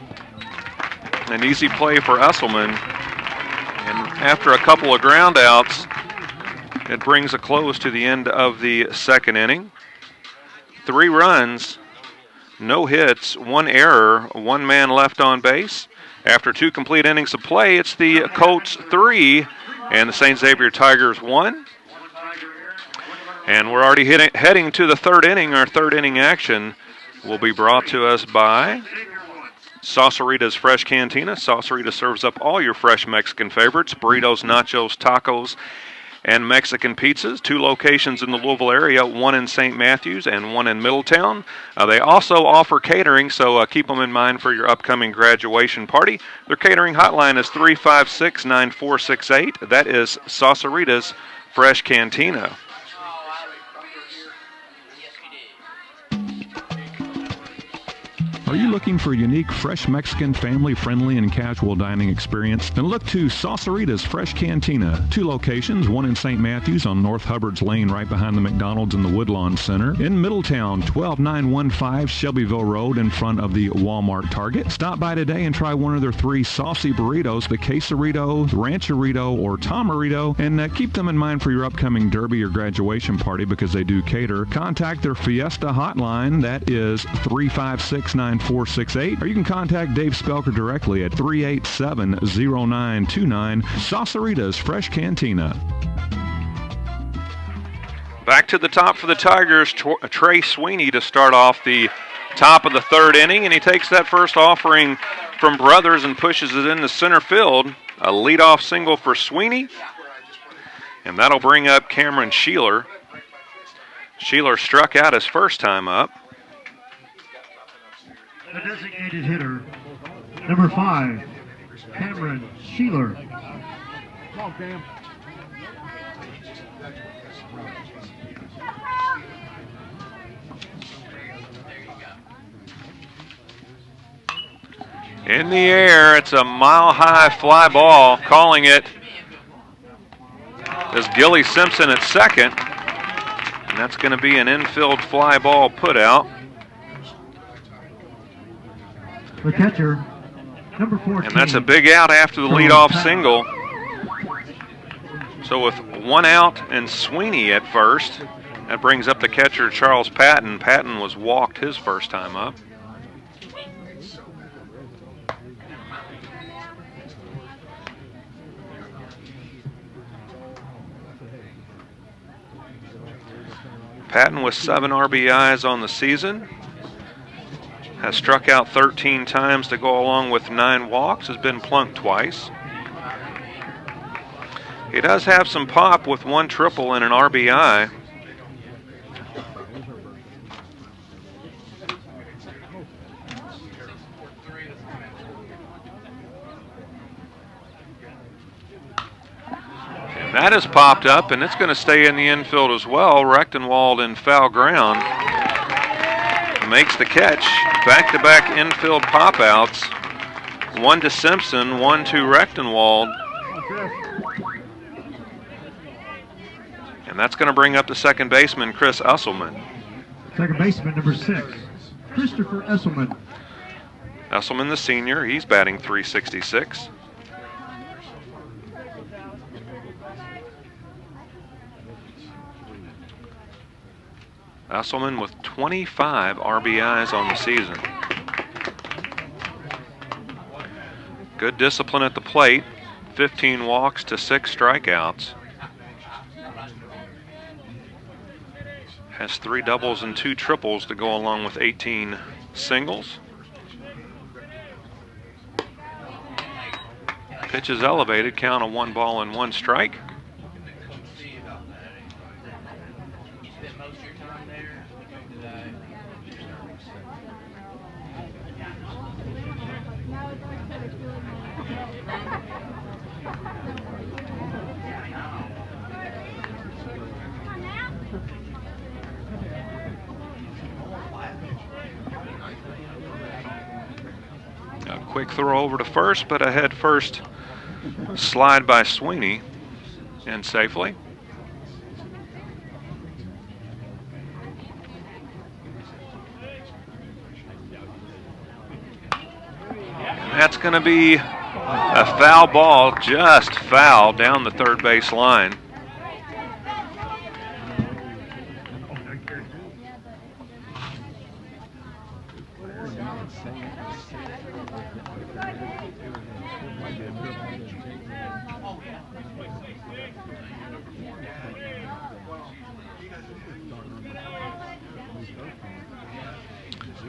An easy play for Esselman. And after a couple of ground outs, it brings a close to the end of the second inning. 3 runs no hits, 1 error, 1 man left on base. After 2 complete innings of play, it's the Colts 3 and the St. Xavier Tigers 1. And we're already heading to the 3rd inning. Our 3rd inning action will be brought to us by Saucerita's Fresh Cantina. Saucerita serves up all your fresh Mexican favorites: burritos, nachos, tacos, and Mexican pizzas. 2 locations in the Louisville area, 1 in St. Matthews and 1 in Middletown. They also offer catering, so keep them in mind for your upcoming graduation party. Their catering hotline is 356-9468. That is Saucerita's Fresh Cantina. Are you looking for a unique, fresh Mexican, family-friendly, and casual dining experience? Then look to Saucerita's Fresh Cantina. 2 locations, 1 in St. Matthews on North Hubbard's Lane right behind the McDonald's and the Woodlawn Center. In Middletown, 12915 Shelbyville Road in front of the Walmart Target. Stop by today and try one of their 3 saucy burritos, the quesarito, rancherito, or tamarito, and keep them in mind for your upcoming derby or graduation party because they do cater. Contact their Fiesta hotline. That is 356-9468, or you can contact Dave Spelker directly at 387-0929. Saucerita's Fresh Cantina. Back to the top for the Tigers, Trey Sweeney to start off the top of the 3rd inning, and he takes that first offering from Brothers and pushes it into center field. A leadoff single for Sweeney, and that'll bring up Cameron Sheeler. Sheeler struck out his first time up. The designated hitter, number 5, Cameron Sheeler. Come on, Cam. In the air, it's a mile-high fly ball. Calling it is Gilly Simpson at second, and that's going to be an infield fly ball put out. The catcher, number 14. And that's a big out after the leadoff single. So with 1 out and Sweeney at first, that brings up the catcher, Charles Patton. Patton was walked his first time up. Patton with 7 RBIs on the season. Has struck out 13 times to go along with 9 walks, has been plunked twice. He does have some pop with 1 triple and an RBI. And that has popped up, and it's going to stay in the infield as well. Rechtenwald in foul ground. Makes the catch. Back-to-back infield pop-outs. 1 to Simpson, 1 to Rechtenwald. And that's going to bring up the second baseman, Chris Esselman. Second baseman, number 6, Christopher Esselman. Esselman, the senior, he's batting .366. Esselman with 25 RBIs on the season. Good discipline at the plate. 15 walks to 6 strikeouts. Has 3 doubles and 2 triples to go along with 18 singles. Pitch is elevated, count of 1 ball and 1 strike. A quick throw over to first, but a head first slide by Sweeney, and safely. And that's going to be a foul ball, just foul down the third base line.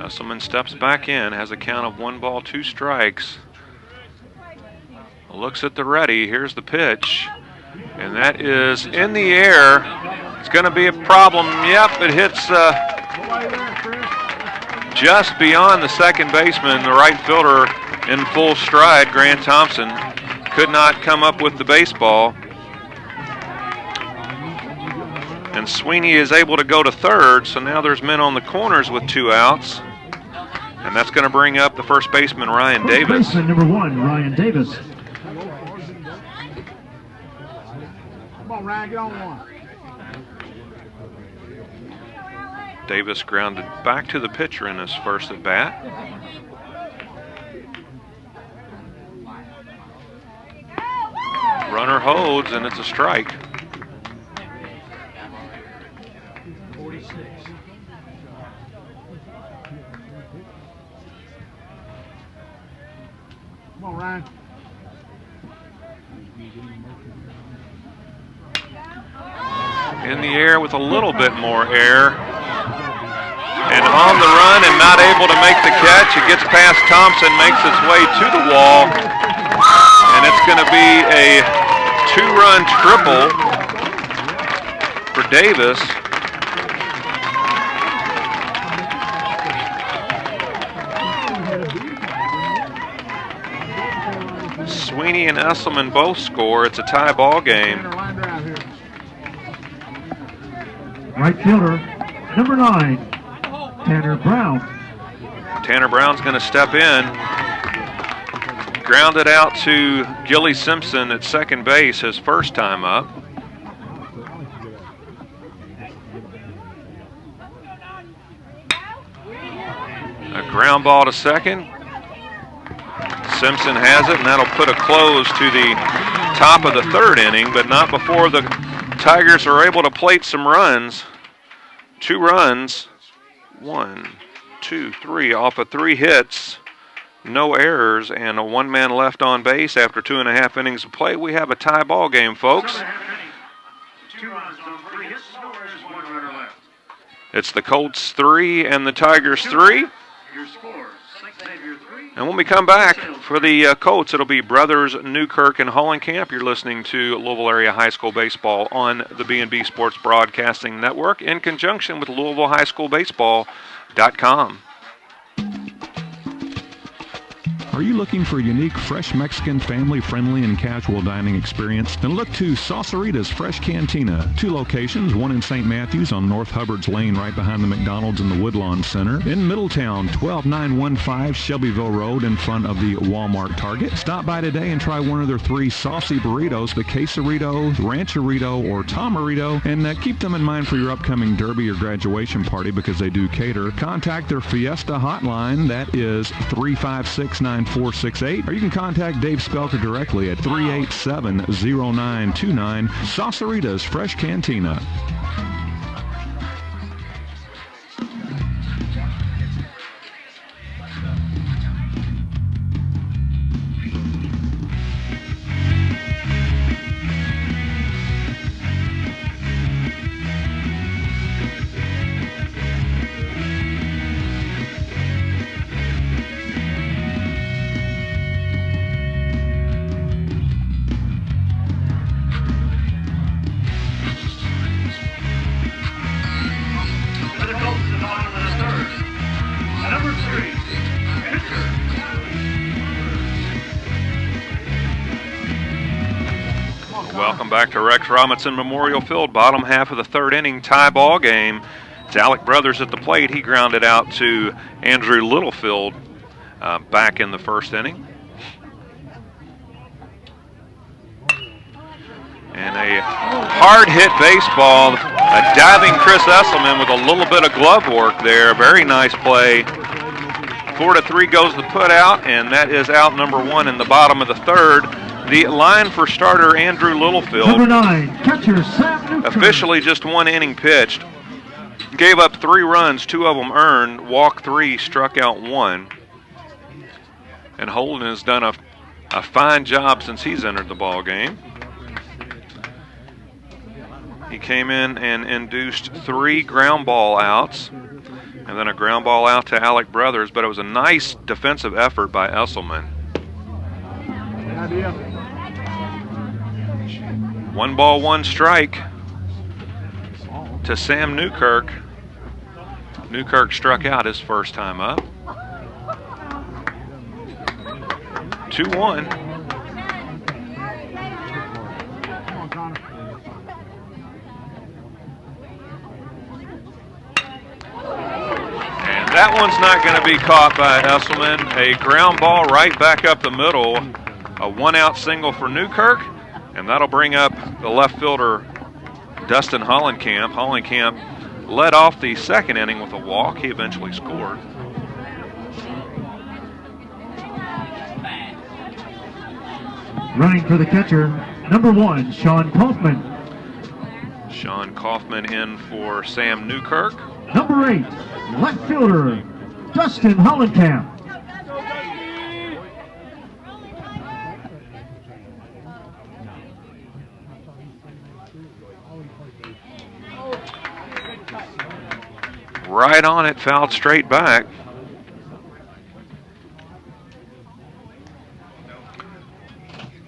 Esselman steps back in, has a count of 1 ball, 2 strikes. Looks at the ready. Here's the pitch. And that is in the air. It's going to be a problem. Yep, it hits just beyond the second baseman, the right fielder in full stride, Grant Thompson. Could not come up with the baseball. And Sweeney is able to go to third, so now there's men on the corners with 2 outs. And that's going to bring up the first baseman, Ryan Davis. Baseman number 1, Ryan Davis. Come on, Ryan, get on one. Davis grounded back to the pitcher in his first at bat. Runner holds, and it's a strike. 46. Come on, Ryan. In the air with a little bit more air. And on the run and not able to make the catch. It gets past Thompson, makes its way to the wall. And it's going to be a 2-run triple for Davis. Sweeney and Esselman both score. It's a tie ball game. Right fielder, number 9, Tanner Brown. Tanner Brown's going to step in. Grounded out to Gilly Simpson at second base his first time up. A ground ball to second. Simpson has it, and that'll put a close to the top of the third inning, but not before the Tigers are able to plate some runs. 2 runs. 1, 2, 3 off of 3 hits. No errors, and a 1-man left on base after 2.5 innings of play. We have a tie ball game, folks. 2 runs on 3 hits, no errors, 1 runner left. It's the Colts 3 and the Tigers 3. Your score, Xavier 3. And when we come back for the Colts, it'll be Brothers Newkirk and Hollenkamp. You're listening to Louisville Area High School Baseball on the B&B Sports Broadcasting Network in conjunction with LouisvilleHighSchoolBaseball.com. Are you looking for a unique, fresh Mexican, family-friendly, and casual dining experience? Then look to Salsaritas Fresh Cantina. 2 locations, one in St. Matthews on North Hubbard's Lane right behind the McDonald's and the Woodlawn Center. In Middletown, 12915 Shelbyville Road in front of the Walmart Target. Stop by today and try one of their 3 saucy burritos, the Quesarito, Rancherito, or Tomarito, and keep them in mind for your upcoming derby or graduation party because they do cater. Contact their Fiesta hotline. That is 356-9468, or you can contact Dave Spelker directly at 387-0929. Salsaritas Fresh Cantina. Welcome back to Rex Robinson Memorial Field, bottom half of the third inning, tie ball game. It's Alec Brothers at the plate. He grounded out to Andrew Littlefield back in the first inning. And a hard hit baseball, a diving Chris Esselman with a little bit of glove work there. Very nice play. 4-3 goes the put out, and that is out number 1 in the bottom of the third. The line for starter Andrew Littlefield. Number 9, catcher Sam Newkirk. Officially just 1 inning pitched. Gave up 3 runs, 2 of them earned, walked 3, struck out 1. And Holden has done a fine job since he's entered the ball game. He came in and induced 3 ground ball outs. And then a ground ball out to Alec Brothers, but it was a nice defensive effort by Esselman. 1 ball, 1 strike to Sam Newkirk. Newkirk struck out his first time up. 2-1. And that one's not going to be caught by Esselman. A ground ball right back up the middle. A 1-out single for Newkirk. And that'll bring up the left fielder, Dustin Hollenkamp. Hollenkamp led off the second inning with a walk. He eventually scored. Running for the catcher, number 1, Sean Kaufman. Sean Kaufman in for Sam Newkirk. Number 8, left fielder, Dustin Hollenkamp. Right on it, fouled straight back.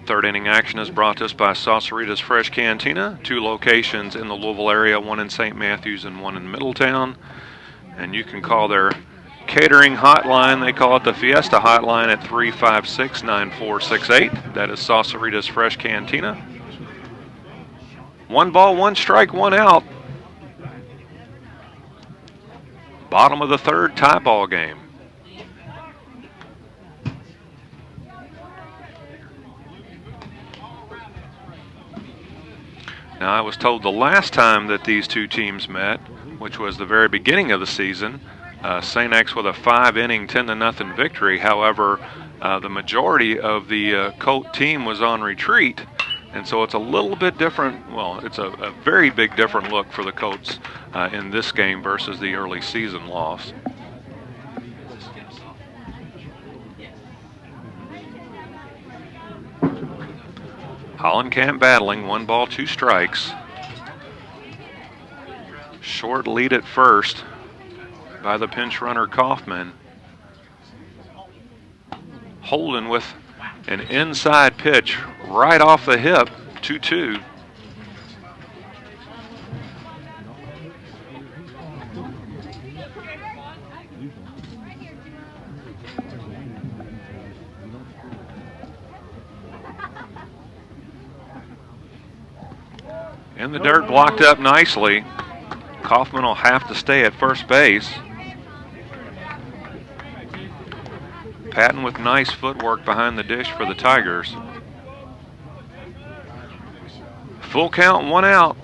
Third inning action is brought to us by Saucerita's Fresh Cantina. 2 locations in the Louisville area, 1 in St. Matthews and 1 in Middletown. And you can call their catering hotline. They call it the Fiesta Hotline at 356-9468. That is Saucerita's Fresh Cantina. 1 ball, 1 strike, 1 out. Bottom of the third, tie ball game. Now, I was told the last time that these two teams met, which was the very beginning of the season, St. X with a 5-inning 10-0 victory. However, the majority of the Colt team was on retreat, and so it's a little bit different. Well, it's a very big different look for the Colts in this game versus the early season loss. Hollenkamp battling, 1 ball, 2 strikes. Short lead at first by the pinch runner Kaufman. Holden with an inside pitch right off the hip, 2-2. In the dirt, blocked up nicely. Kaufman will have to stay at first base. Patton with nice footwork behind the dish for the Tigers. Full count, 1 out.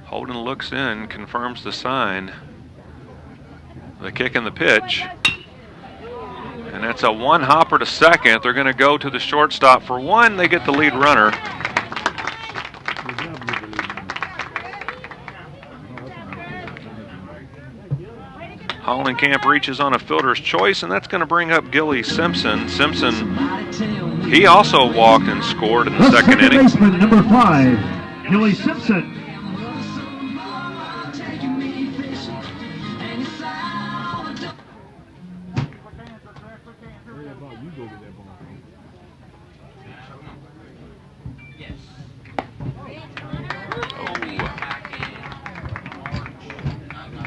Holden looks in, confirms the sign. The kick and the pitch. And that's a 1-hopper to second. They're going to go to the shortstop for 1. They get the lead runner. Hollenkamp reaches on a fielder's choice, and that's going to bring up Gilly Simpson. Simpson, he also walked and scored in the second inning. Baseman, number 5, Gilly Simpson.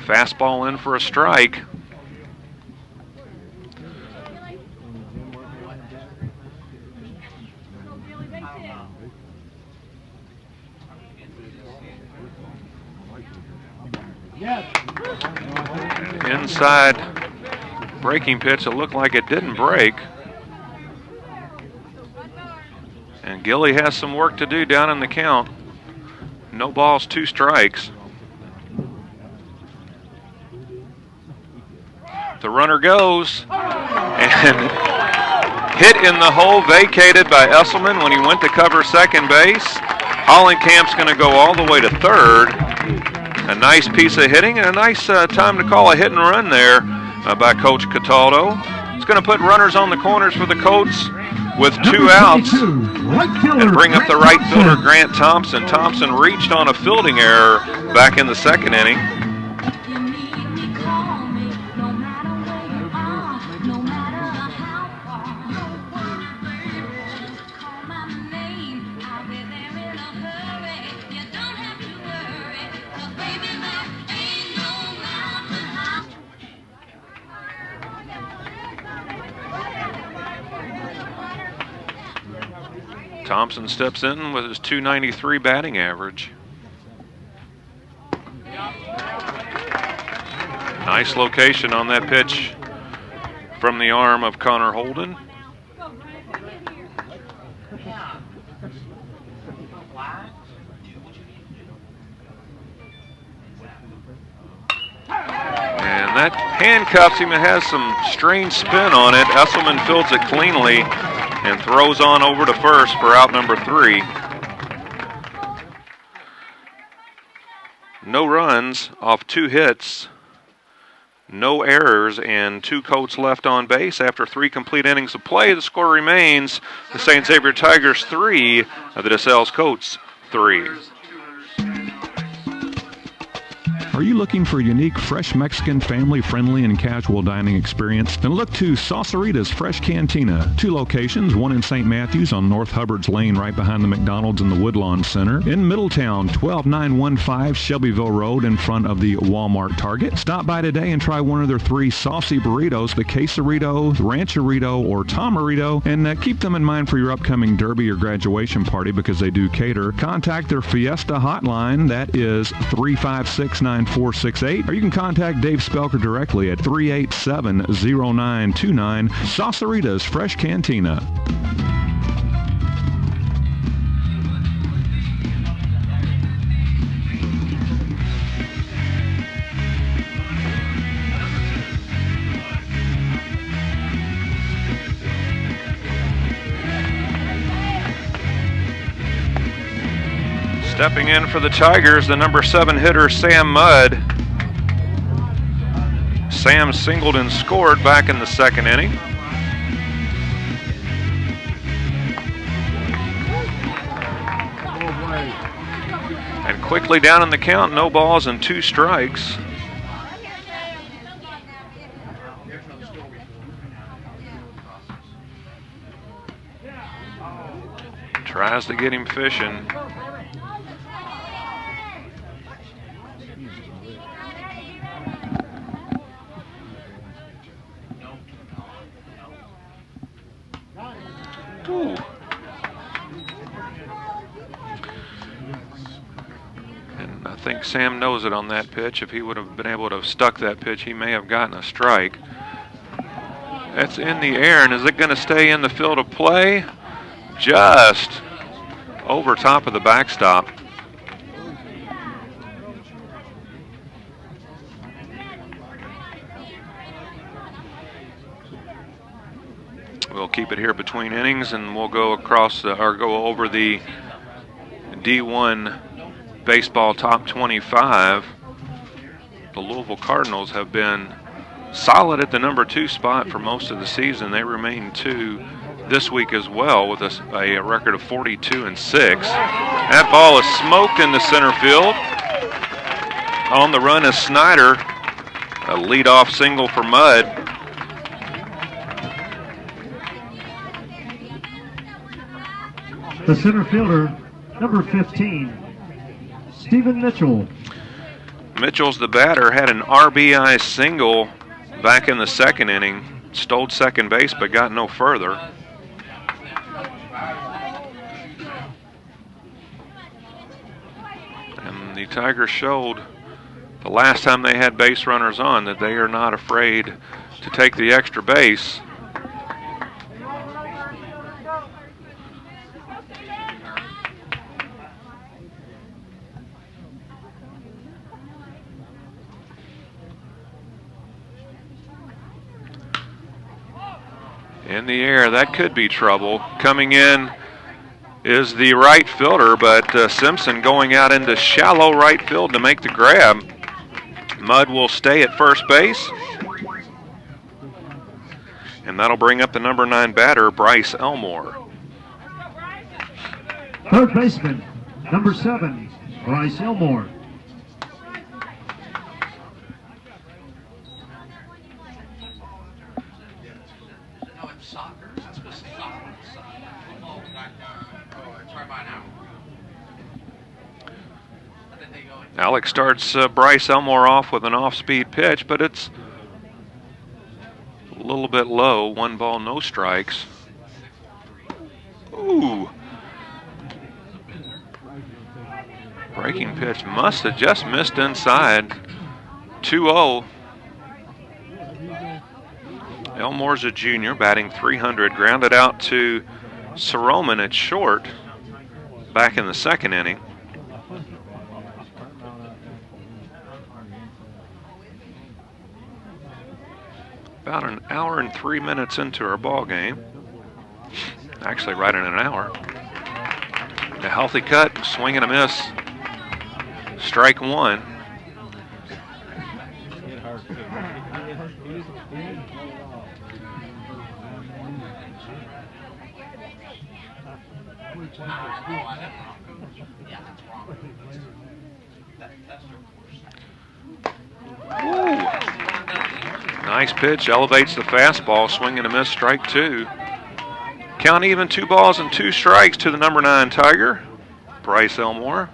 Fastball in for a strike. Inside breaking pitch, it looked like it didn't break. And Gilly has some work to do down in the count. No balls, 2 strikes. The runner goes, and hit in the hole, vacated by Esselman when he went to cover second base. Hollenkamp's going to go all the way to third. A nice piece of hitting and a nice time to call a hit and run there by Coach Cataldo. It's going to put runners on the corners for the Colts with 2 outs and bring up the right fielder, Grant Thompson. Thompson reached on a fielding error back in the second inning. Thompson steps in with his .293 batting average. Nice location on that pitch from the arm of Connor Holden. And that handcuffs him. It has some strange spin on it. Esselman fields it cleanly and throws on over to first for out number 3. No runs off 2 hits, no errors, and 2 Colts left on base after 3 complete innings of play. The score remains the St. Xavier Tigers 3, the DeSales Colts 3. Are you looking for a unique, fresh Mexican, family-friendly, and casual dining experience? Then look to Salsarita's Fresh Cantina. 2 locations, one in St. Matthews on North Hubbard's Lane right behind the McDonald's and the Woodlawn Center. In Middletown, 12915 Shelbyville Road in front of the Walmart Target. Stop by today and try one of their 3 saucy burritos, the Quesarito, the Rancherito, or Tomarito, and keep them in mind for your upcoming derby or graduation party because they do cater. Contact their Fiesta hotline. That is 356-9468, or you can contact Dave Spelker directly at 387-0929. Salsarita's Fresh Cantina. Stepping in for the Tigers, the number 7 hitter, Sam Mudd. Sam singled and scored back in the 2nd inning. And quickly down in the count, no balls and 2 strikes. Tries to get him fishing. Ooh. And I think Sam knows it on that pitch. If he would have been able to have stuck that pitch, he may have gotten a strike. That's in the air, and is it going to stay in the field of play? Just over top of the backstop. We'll keep it here between innings, and we'll go across go over the D1 baseball top 25. The Louisville Cardinals have been solid at the number 2 spot for most of the season. They remain 2 this week as well with a record of 42-6. That ball is smoked in the center field. On the run is Snyder. A leadoff single for Mudd. The center fielder, number 15, Stephen Mitchell. Mitchell's the batter, had an RBI single back in the 2nd inning. Stole second base but got no further. And the Tigers showed the last time they had base runners on that they are not afraid to take the extra base. In the air, that could be trouble. Coming in is the right fielder, but Simpson going out into shallow right field to make the grab. Mudd will stay at first base. And that'll bring up the number 9 batter, Bryce Elmore. Third baseman, number 7, Bryce Elmore. Alex starts Bryce Elmore off with an off-speed pitch, but it's a little bit low. 1 ball, no strikes. Ooh, Breaking pitch must have just missed inside. 2-0. Elmore's a junior, batting .300. Grounded out to Soroman at short back in the second inning. About an hour and 3 minutes into our ball game. Actually, right in an hour. A healthy cut, swing and a miss. Strike one. Ooh. Nice pitch, elevates the fastball, swing and a miss, strike two. Count even, 2 balls and 2 strikes to the number 9 Tiger, Bryce Elmore.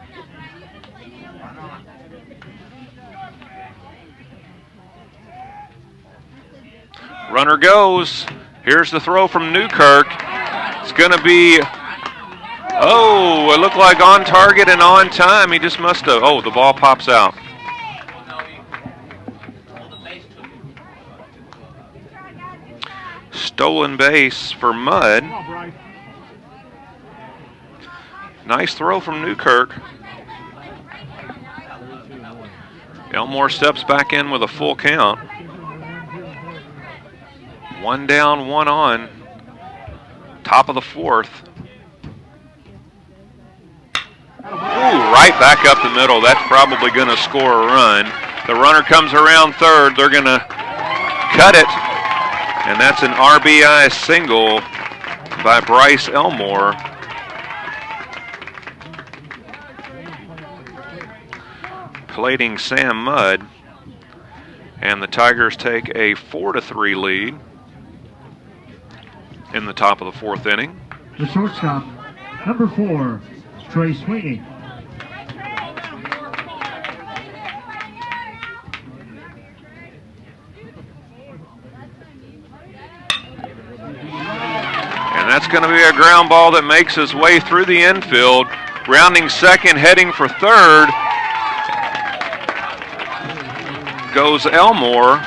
Runner goes. Here's the throw from Newkirk. It's going to be, oh, it looked like on target and on time. He just must have, oh, the ball pops out. Stolen base for Mudd. Nice throw from Newkirk. Elmore steps back in with a full count. 1 down, 1 on. Top of the 4th. Ooh, right back up the middle. That's probably going to score a run. The runner comes around third. They're going to cut it. And that's an RBI single by Bryce Elmore. Plating Sam Mudd. And the Tigers take a 4-3 lead in the top of the 4th inning. The shortstop, number 4, Trey Sweeney. And that's going to be a ground ball that makes its way through the infield. Rounding second, heading for third goes Elmore.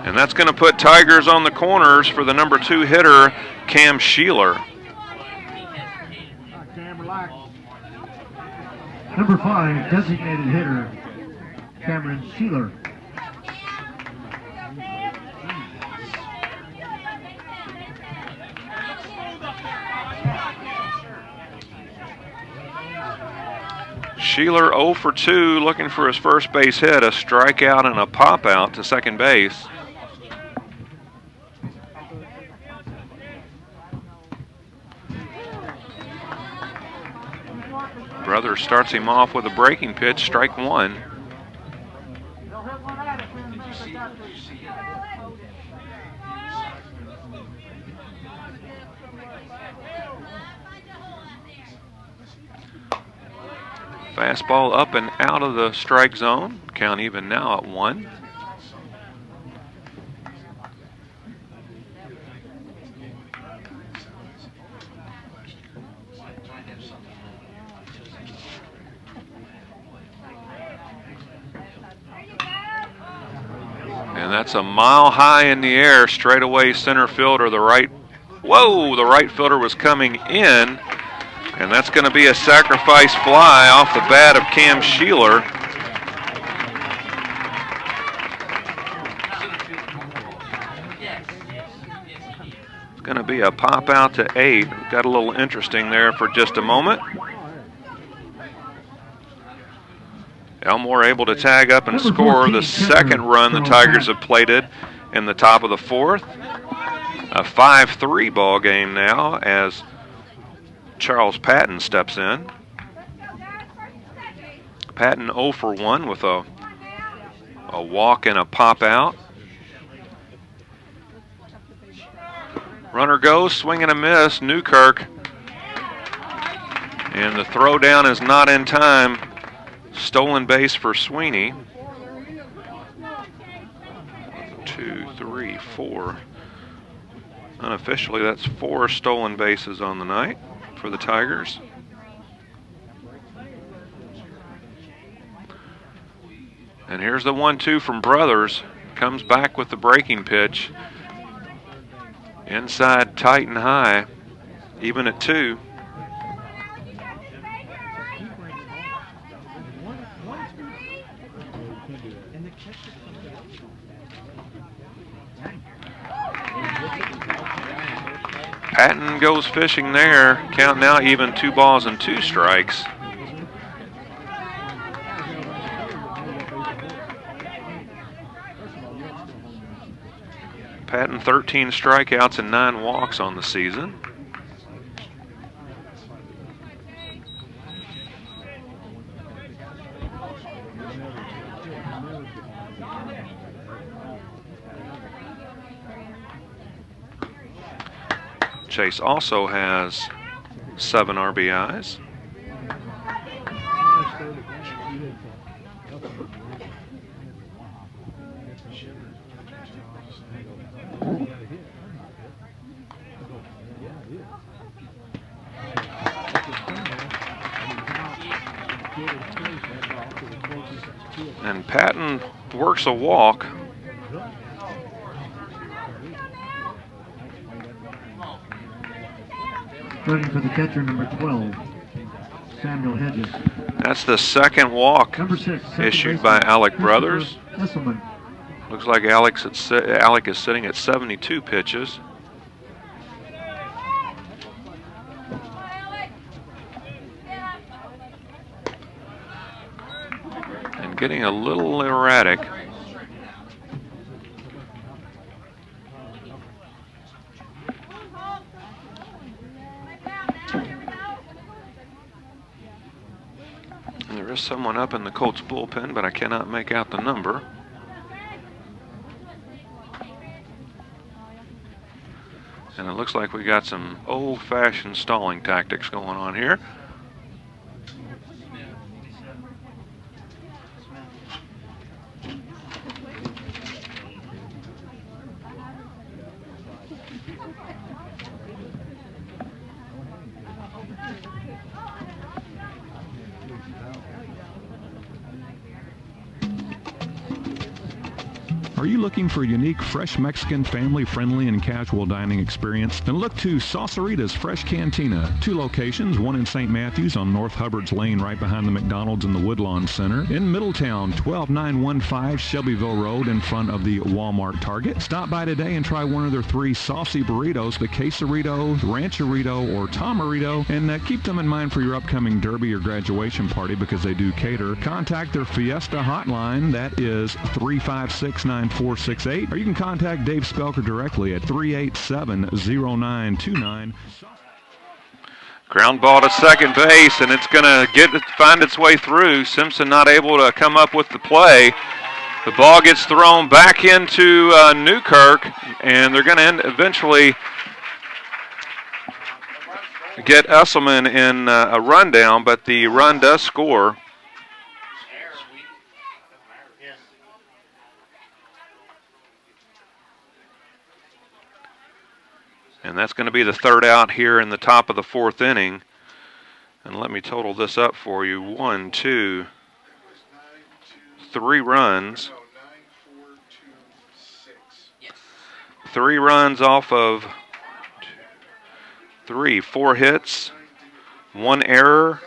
And that's going to put Tigers on the corners for the number 2 hitter, Cam Sheeler. Number 5, designated hitter, Cameron Sheeler. Sheeler 0 for 2, looking for his first base hit, a strikeout and a pop out to second base. Brother starts him off with a breaking pitch, strike one. Fastball up and out of the strike zone. Count even now at 1. And that's a mile high in the air, straightaway center fielder, the right fielder was coming in. And that's going to be a sacrifice fly off the bat of Cam Sheeler. It's going to be a pop out to 8. Got a little interesting there for just a moment. Elmore able to tag up and score the second run the Tigers have plated in the top of the 4th. A 5-3 ball game now as Charles Patton steps in. Patton 0 for 1 with a walk and a pop out. Runner goes, swing and a miss. Newkirk. And the throw down is not in time. Stolen base for Sweeney. 1, 2, 3, 4. Unofficially, that's 4 stolen bases on the night for the Tigers. And here's the 1-2 from Brothers. Comes back with the breaking pitch. Inside tight and high, even at 2. Patton goes fishing there. Count now even 2 balls and 2 strikes. Patton 13 strikeouts and 9 walks on the season. Chase also has 7 RBIs. And Patton works a walk. Starting for the catcher, number 12, Samuel Hedges. That's the second walk issued by Alec Brothers. Esselman. Looks like Alec is sitting at 72 pitches. And getting a little erratic. There is someone up in the Colts bullpen, but I cannot make out the number. And it looks like we got some old-fashioned stalling tactics going on here. Are you looking for a unique, fresh Mexican, family-friendly, and casual dining experience? Then look to Saucerita's Fresh Cantina. 2 locations, one in St. Matthews on North Hubbard's Lane right behind the McDonald's and the Woodlawn Center. In Middletown, 12915 Shelbyville Road in front of the Walmart Target. Stop by today and try one of their 3 saucy burritos, the quesarito, rancherito, or tamarito, and keep them in mind for your upcoming derby or graduation party because they do cater. Contact their Fiesta hotline. That is 356-9468, or you can contact Dave Spelker directly at 387-0929. Ground ball to second base, and it's going to find its way through. Simpson not able to come up with the play. The ball gets thrown back into Newkirk, and they're going to eventually get Esselman in a rundown, but the run does score. And that's going to be the 3rd out here in the top of the 4th inning. And let me total this up for you. 1, 2, 3 runs. 3 runs off of 4 hits, 1 error,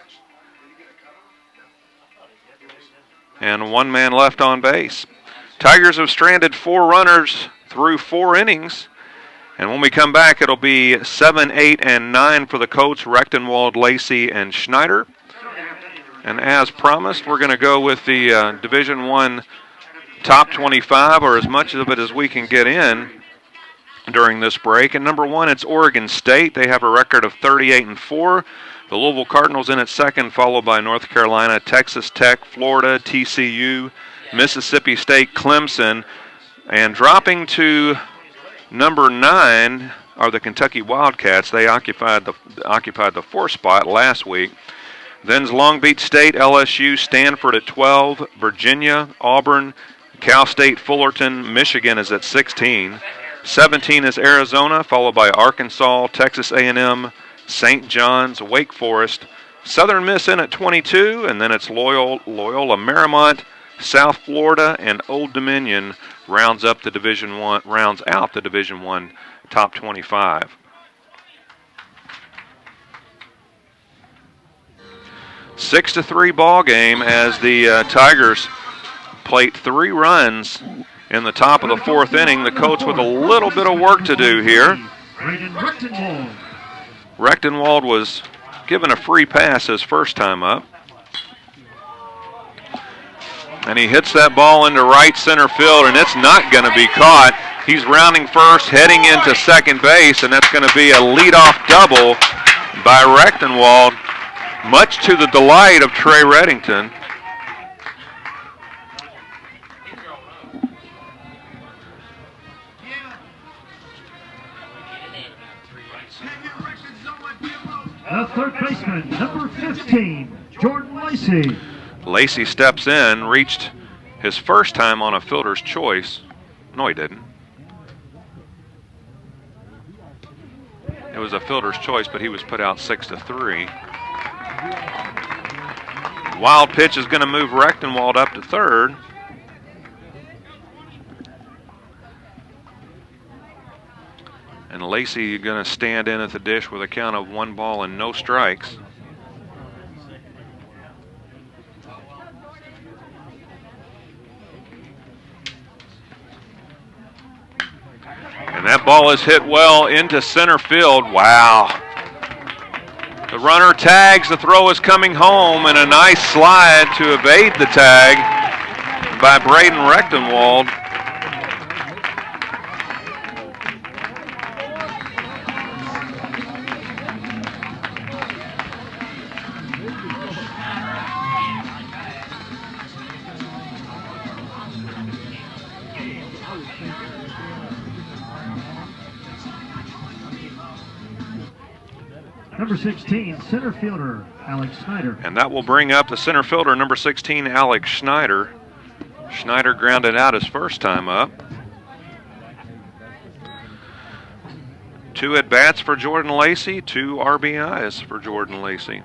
and 1 man left on base. Tigers have stranded 4 runners through 4 innings. And when we come back, it'll be 7, 8, and 9 for the Colts, Rechtenwald, Lacey, and Schneider. And as promised, we're going to go with the Division I top 25, or as much of it as we can get in during this break. And number 1, it's Oregon State. They have a record of 38-4. The Louisville Cardinals in at 2nd, followed by North Carolina, Texas Tech, Florida, TCU, Mississippi State, Clemson. And dropping to number 9 are the Kentucky Wildcats. They occupied the 4th spot last week. Then's Long Beach State, LSU, Stanford at 12, Virginia, Auburn, Cal State, Fullerton, Michigan is at 16. 17 is Arizona, followed by Arkansas, Texas A&M, St. John's, Wake Forest, Southern Miss in at 22, and then it's Loyola Marymount, South Florida and Old Dominion rounds out the Division I top 25. A 6-3 ball game as the Tigers plate 3 runs in the top of the 4th inning. The Colts with a little bit of work to do here. Rechtenwald was given a free pass his first time up. And he hits that ball into right center field, and it's not going to be caught. He's rounding first, heading into second base, and that's going to be a leadoff double by Rechtenwald, much to the delight of Trey Reddington. Third baseman, number 15, Jordan Lacey. Lacey steps in, reached his first time on a fielder's choice. No, he didn't. It was a fielder's choice, but he was put out 6-3. Wild pitch is going to move Rechtenwald up to third. And Lacey going to stand in at the dish with a count of 1 ball and no strikes. And that ball is hit well into center field. Wow. The runner tags, the throw is coming home, and a nice slide to evade the tag by Braden Rechtenwald. Number 16, center fielder, Alex Schneider. And that will bring up the center fielder, number 16, Alex Schneider. Schneider grounded out his first time up. 2 at-bats for Jordan Lacey, 2 RBIs for Jordan Lacey.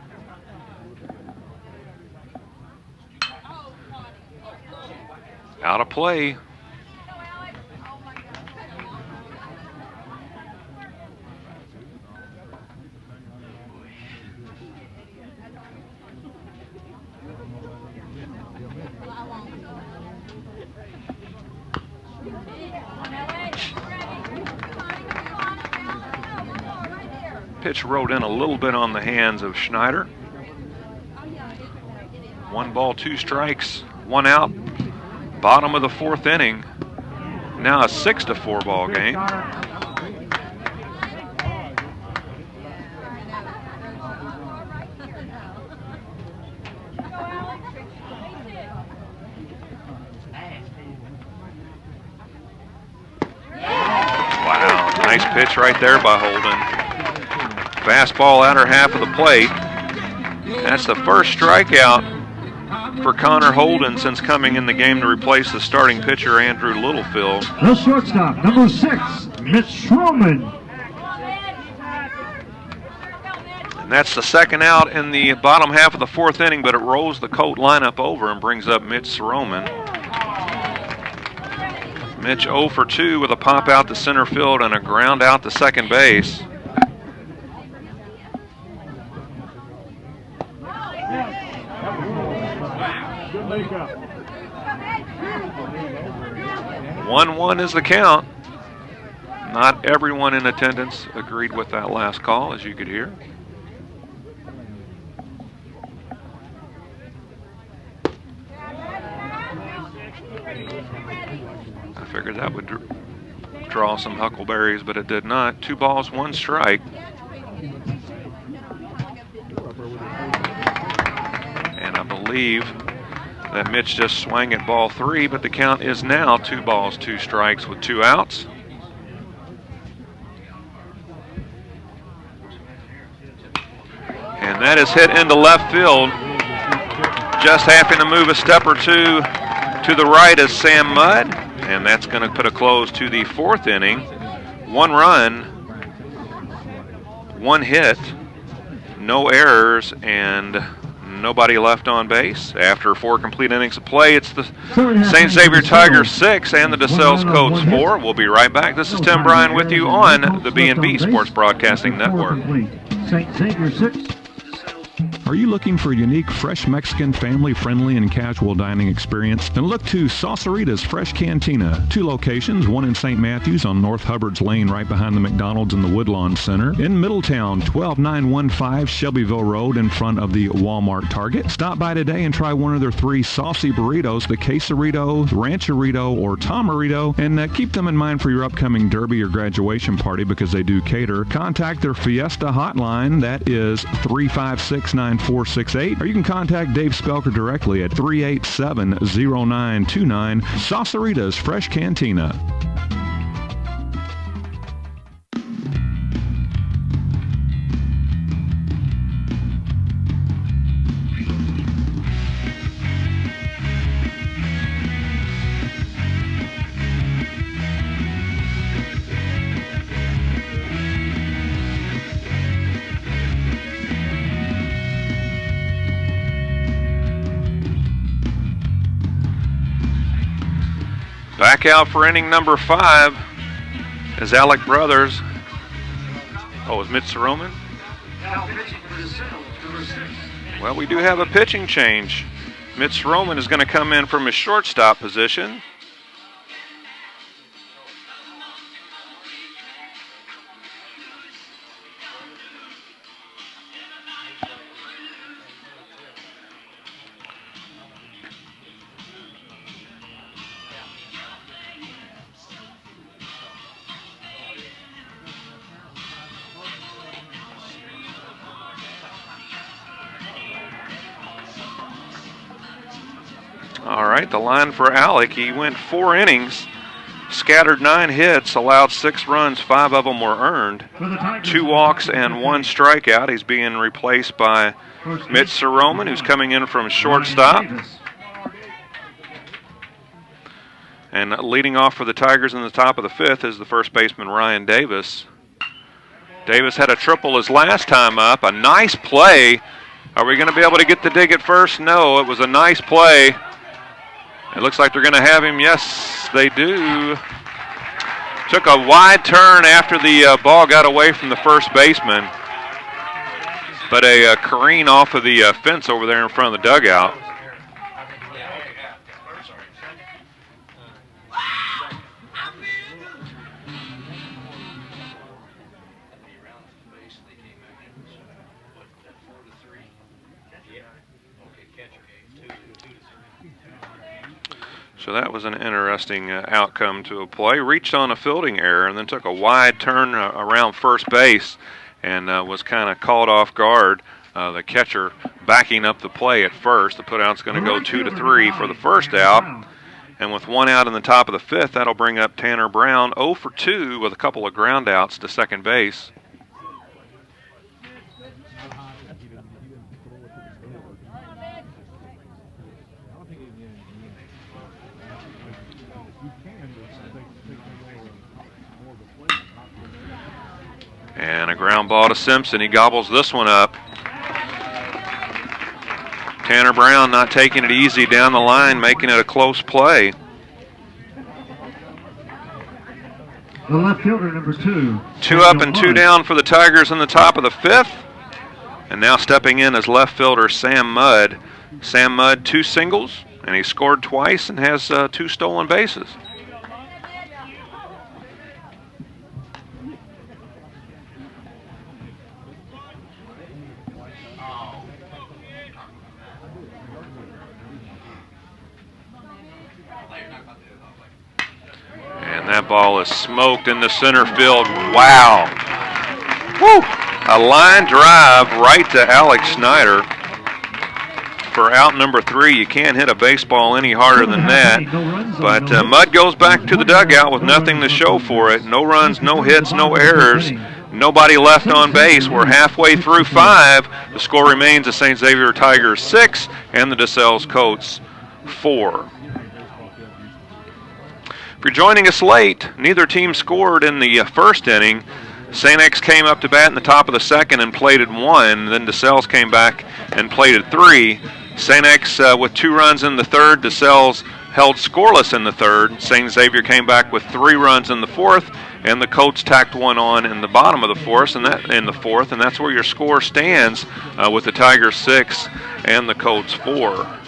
Out of play. Pitch rode in a little bit on the hands of Schneider. 1 ball, 2 strikes, 1 out. Bottom of the 4th inning. Now a 6-4 ball game. Wow, nice pitch right there by Holden. Fastball outer half of the plate. That's the first strikeout for Connor Holden since coming in the game to replace the starting pitcher Andrew Littlefield. The shortstop, number 6, Mitch Schroman. And that's the second out in the bottom half of the 4th inning, but it rolls the Colt lineup over and brings up Mitch Schroman. Mitch 0 for 2 with a pop out to center field and a ground out to second base. Makeup. 1-1 is the count. Not everyone in attendance agreed with that last call, as you could hear. I figured that would draw some huckleberries, but it did not. 2 balls, 1 strike. And I believe that Mitch just swung at ball 3, but the count is now 2 balls, 2 strikes with 2 outs. And that is hit into left field. Just having to move a step or 2 to the right is Sam Mudd, and that's going to put a close to the 4th inning. 1 run, 1 hit, no errors, and Nobody left on base. After 4 complete innings of play, it's the St. Xavier Tigers 6 and the DeSales Colts 4. We'll be right back. This is Tim Bryan with you on the B&B Sports Broadcasting Network. St. Xavier 6. Are you looking for a unique, fresh Mexican, family-friendly, and casual dining experience? Then look to Saucerita's Fresh Cantina. 2 locations, one in St. Matthews on North Hubbard's Lane right behind the McDonald's and the Woodlawn Center. In Middletown, 12915 Shelbyville Road in front of the Walmart Target. Stop by today and try one of their 3 saucy burritos, the quesarito, rancherito, or tamarito, and keep them in mind for your upcoming derby or graduation party because they do cater. Contact their Fiesta hotline. That is 356-9468, or you can contact Dave Spelker directly at 387-0929. Saucerita's Fresh Cantina. Back out for inning number 5 is Alec Brothers. Oh, is Mitch Roman? Well, we do have a pitching change. Mitch Roman is going to come in from his shortstop position. All right, the line for Alec, he went 4 innings, scattered 9 hits, allowed 6 runs, 5 of them were earned, 2 walks and 1 strikeout. He's being replaced by Mitch Soroman, who's coming in from shortstop. And leading off for the Tigers in the top of the 5th is the first baseman, Ryan Davis. Davis had a triple his last time up, a nice play. Are we going to be able to get the dig at first? No, it was a nice play. It looks like they're going to have him. Yes, they do. Took a wide turn after the ball got away from the first baseman. But a careen off of the fence over there in front of the dugout. So that was an interesting outcome to a play. Reached on a fielding error and then took a wide turn around first base and was kind of caught off guard. The catcher backing up the play at first. The putout's going to go 2-3 for the first out. And with 1 out in the top of the 5th, that'll bring up Tanner Brown 0 for 2 with a couple of ground outs to second base. And a ground ball to Simpson. He gobbles this one up. Tanner Brown not taking it easy down the line, making it a close play. The left fielder, number 2. 2 up and 2 down for the Tigers in the top of the 5th. And now stepping in as left fielder Sam Mudd. Sam Mudd, 2 singles, and he scored twice and has 2 stolen bases. And that ball is smoked into center field. Wow. Woo! A line drive right to Alex Snyder for out number 3. You can't hit a baseball any harder than that. But Mudd goes back to the dugout with nothing to show for it. No runs, no hits, no errors. Nobody left on base. We're halfway through 5. The score remains the St. Xavier Tigers 6 and the DeSales Colts 4. If you're joining us late, neither team scored in the first inning. St. X came up to bat in the top of the second and plated 1. Then DeSales came back and plated 3. St. X with 2 runs in the third. DeSales held scoreless in the third. St. Xavier came back with 3 runs in the fourth, and the Colts tacked 1 on in the bottom of the fourth, and that's where your score stands with the Tigers 6 and the Colts 4.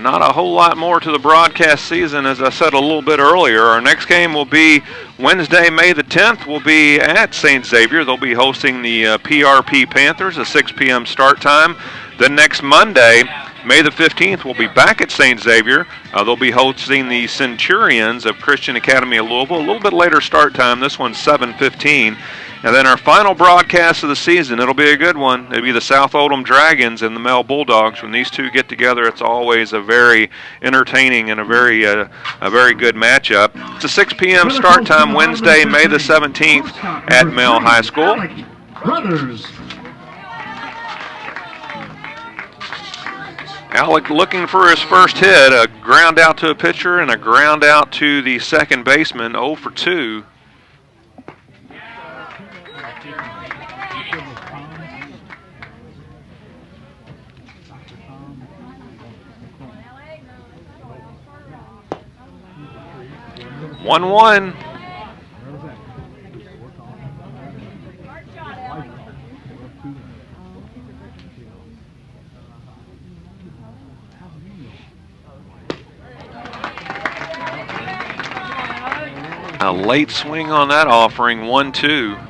Not a whole lot more to the broadcast season, as I said a little bit earlier. Our next game will be Wednesday, May the 10th. We'll be at St. Xavier. They'll be hosting the PRP Panthers, a 6 p.m. start time. Then next Monday, May the 15th, we'll be back at St. Xavier. They'll be hosting the Centurions of Christian Academy of Louisville. A little bit later start time. This one's 7:15. And then our final broadcast of the season, it'll be a good one. It'll be the South Oldham Dragons and the Mel Bulldogs. When these two get together, it's always a very entertaining and a very good matchup. It's a 6 p.m. start time Wednesday, May the 17th at Mel High School. Brothers. Alec looking for his first hit, a ground out to a pitcher and a ground out to the second baseman, 0 for 2. One. A late swing on that offering, 1-2.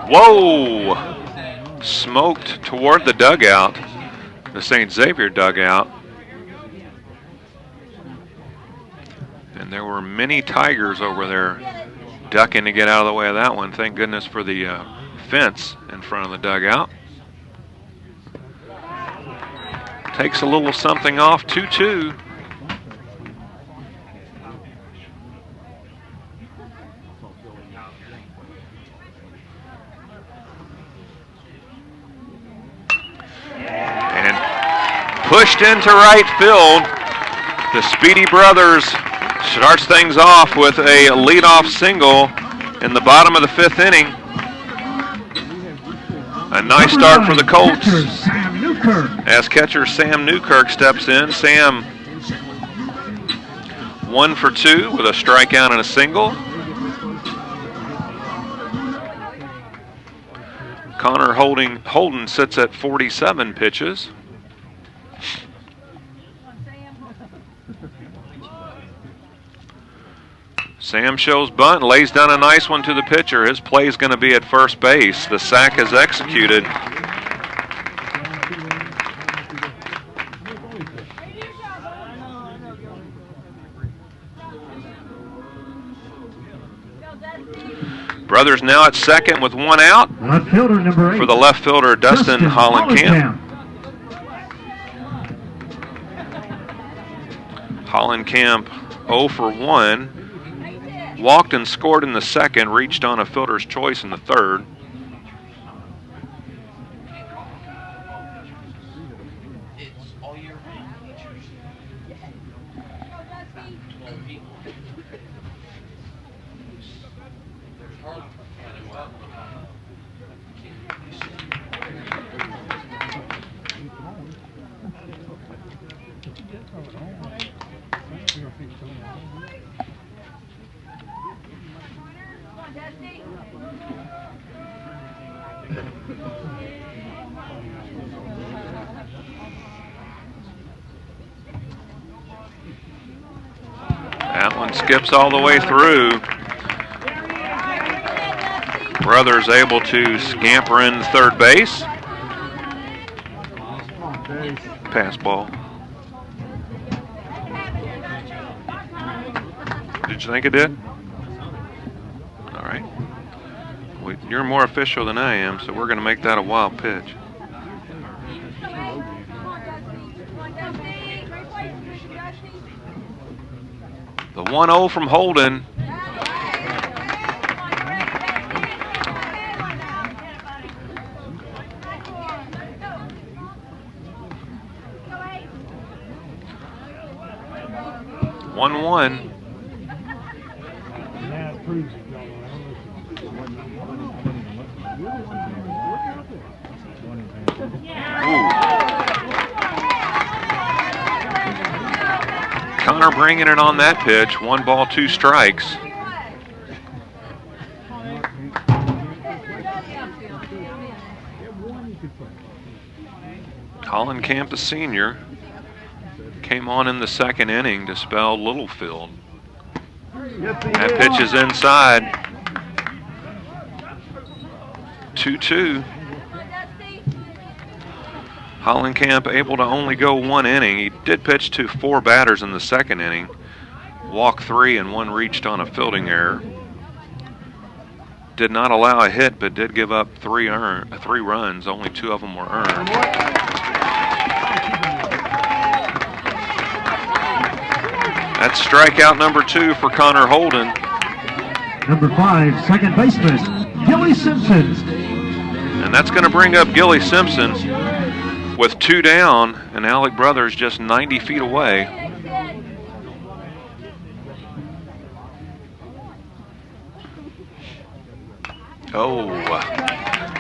Whoa! Smoked toward the dugout, the St. Xavier dugout. And there were many Tigers over there ducking to get out of the way of that one. Thank goodness for the fence in front of the dugout. Takes a little something off, 2-2. Pushed into right field. The Speedy Brothers starts things off with a leadoff single in the bottom of the 5th inning. A nice start for the Colts as catcher Sam Newkirk steps in. Sam 1 for 2 with a strikeout and a single. Connor Holden sits at 47 pitches. Sam shows bunt, lays down a nice one to the pitcher. His play is going to be at first base. The sack is executed. Brothers now at second with 1 out. Left fielder number 8. For the left fielder, Dustin Hollenkamp. Hollenkamp 0 for 1. Walked and scored in the second, reached on a fielder's choice in the third. That one skips all the way through. Brothers able to scamper in third base. Pass ball. Did you think it did? All right. You're more official than I am, so we're going to make that a wild pitch. The 1-0 from Holden. One. Connor bringing it on that pitch. 1 ball, 2 strikes. Hollenkamp, the senior, came on in the second inning to spell Littlefield. That pitch is inside. 2-2. Hollenkamp able to only go 1 inning. He did pitch to 4 batters in the second inning. Walked 3 and 1 reached on a fielding error. Did not allow a hit, but did give up 3 runs. Only 2 of them were earned. That's strikeout number 2 for Connor Holden. Number 5, second baseman, Gilly Simpson. And that's going to bring up Gilly Simpson with 2 down, and Alec Brothers just 90 feet away. Oh,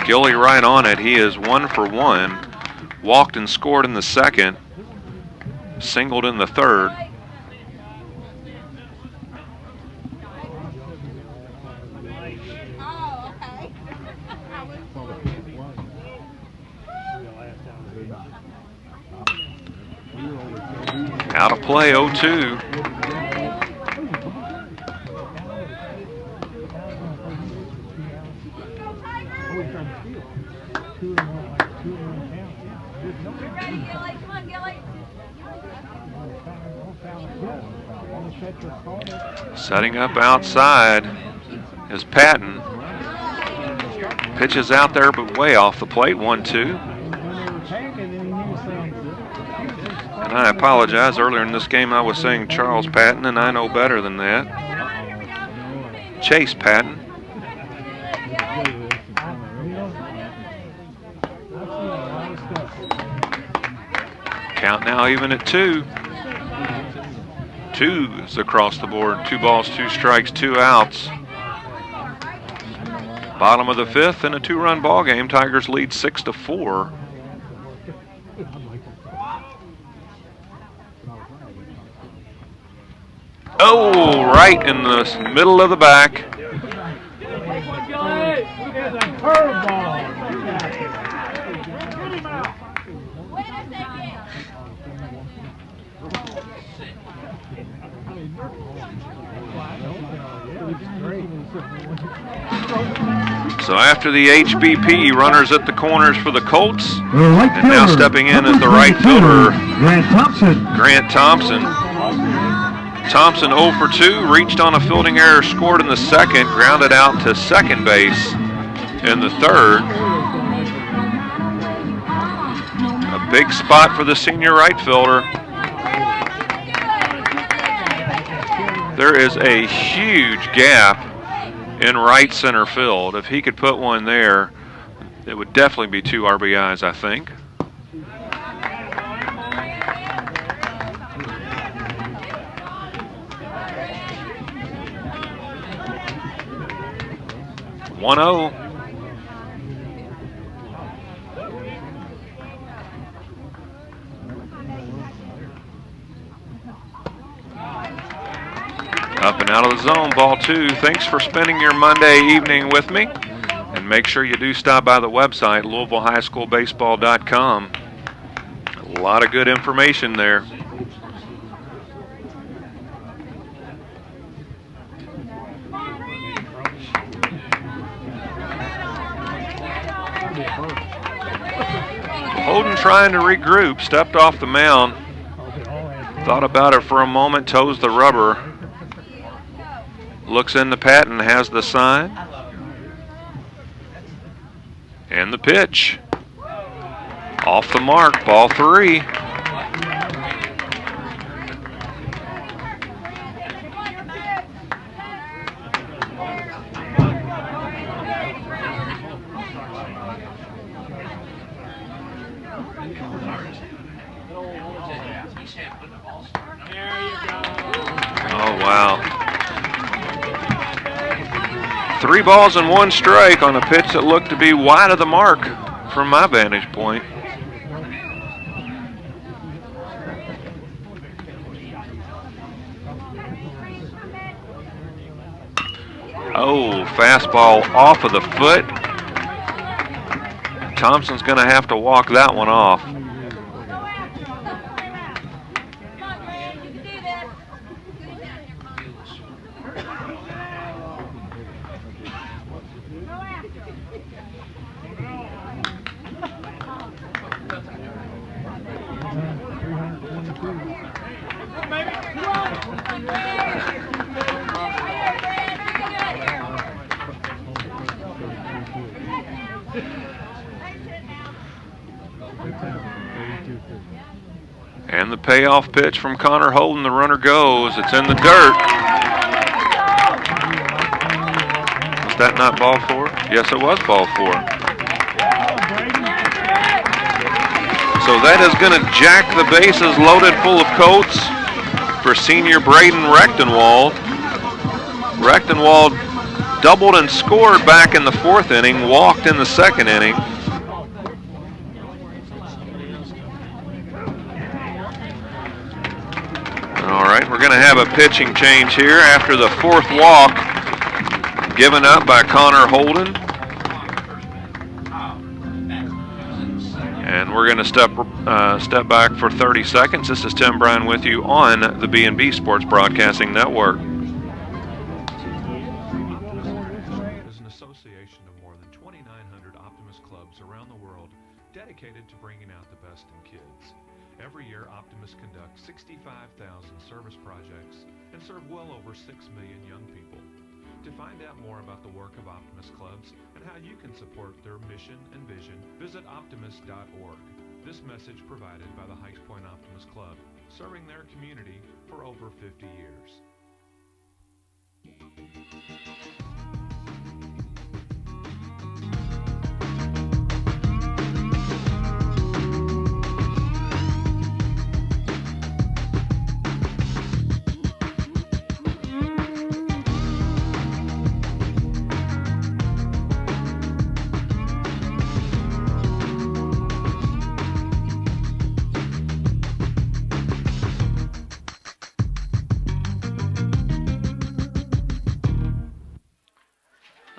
Gilly right on it. He is 1 for 1. Walked and scored in the second. Singled in the third. Out of play, 0-2. Setting up outside is Patton. Pitches out there, but way off the plate, 1-2. And I apologize, earlier in this game I was saying Charles Patton, and I know better than that. Chase Patton. Count now even at 2. 2s across the board. 2 balls, 2 strikes, 2 outs. Bottom of the 5th in a 2-run ball game. Tigers lead 6-4. Oh, right in the middle of the back. So after the HBP, runners at the corners for the Colts. And now stepping in as the right fielder, Grant Thompson. Thompson 0 for 2, reached on a fielding error, scored in the second, grounded out to second base in the third. A big spot for the senior right fielder. There is a huge gap in right center field. If he could put one there, it would definitely be 2 RBIs, I think. One 0. Up and out of the zone, ball 2. Thanks for spending your Monday evening with me. And make sure you do stop by the website, LouisvilleHighSchoolBaseball.com. A lot of good information there. Holden trying to regroup, stepped off the mound. Thought about it for a moment, toes the rubber. Looks into Patton, has the sign. And the pitch. Off the mark, ball 3. Oh, wow. 3 balls and 1 strike on a pitch that looked to be wide of the mark from my vantage point. Oh, fastball off of the foot. Thompson's going to have to walk that one off. And the payoff pitch from Connor Holden, the runner goes. It's in the dirt. Was that not ball 4? Yes, it was ball 4. So that is going to jack the bases loaded full of Colts for senior Braden Rechtenwald. Rechtenwald doubled and scored back in the 4th inning, walked in the 2nd inning. All right, we're going to have a pitching change here after the 4th walk given up by Connor Holden. And we're going to step back for 30 seconds. This is Tim Bryan with you on the B&B Sports Broadcasting Network. Is an association of more than 2,900 Optimus clubs around the world dedicated to bringing out the best in kids. Every year, Optimus conducts 65,000 service projects and serve well over 6 million young people. To find out more about the work of Optimus clubs and how you can support their mission and vision, visit optimus.org. This message provided by the Hikes Point Optimus Club, serving their community for over 50 years.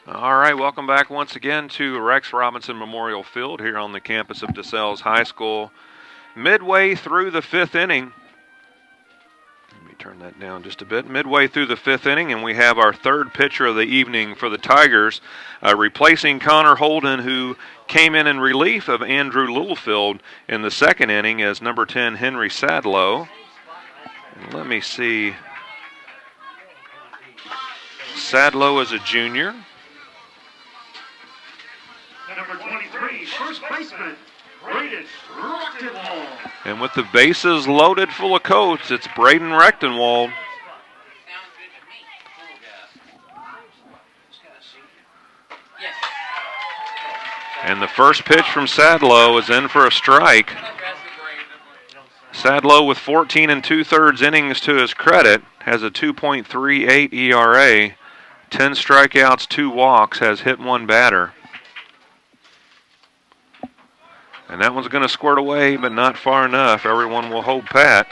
All right, welcome back once again to Rex Robinson Memorial Field here on the campus of DeSales High School. Midway through the 5th inning, let me turn that down just a bit. Midway through the 5th inning, and we have our 3rd pitcher of the evening for the Tigers, replacing Connor Holden, who came in relief of Andrew Littlefield in the 2nd inning as number 10 Henry Sadlow. And let me see. Sadlow is a junior. Number 23, first baseman, Braden Rechtenwald. And with the bases loaded full of Colts, it's Braden Rechtenwald. And the first pitch from Sadlow is in for a strike. Sadlow, with 14 2/3 innings to his credit, has a 2.38 ERA, 10 strikeouts, 2 walks, has hit 1 batter. And that one's going to squirt away, but not far enough. Everyone will hold pat.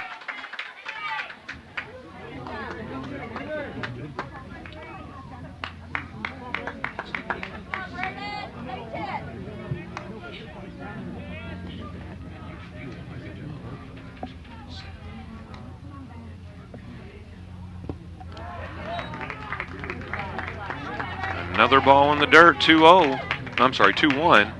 Another ball in the dirt, 2-0. I'm sorry, 2-1.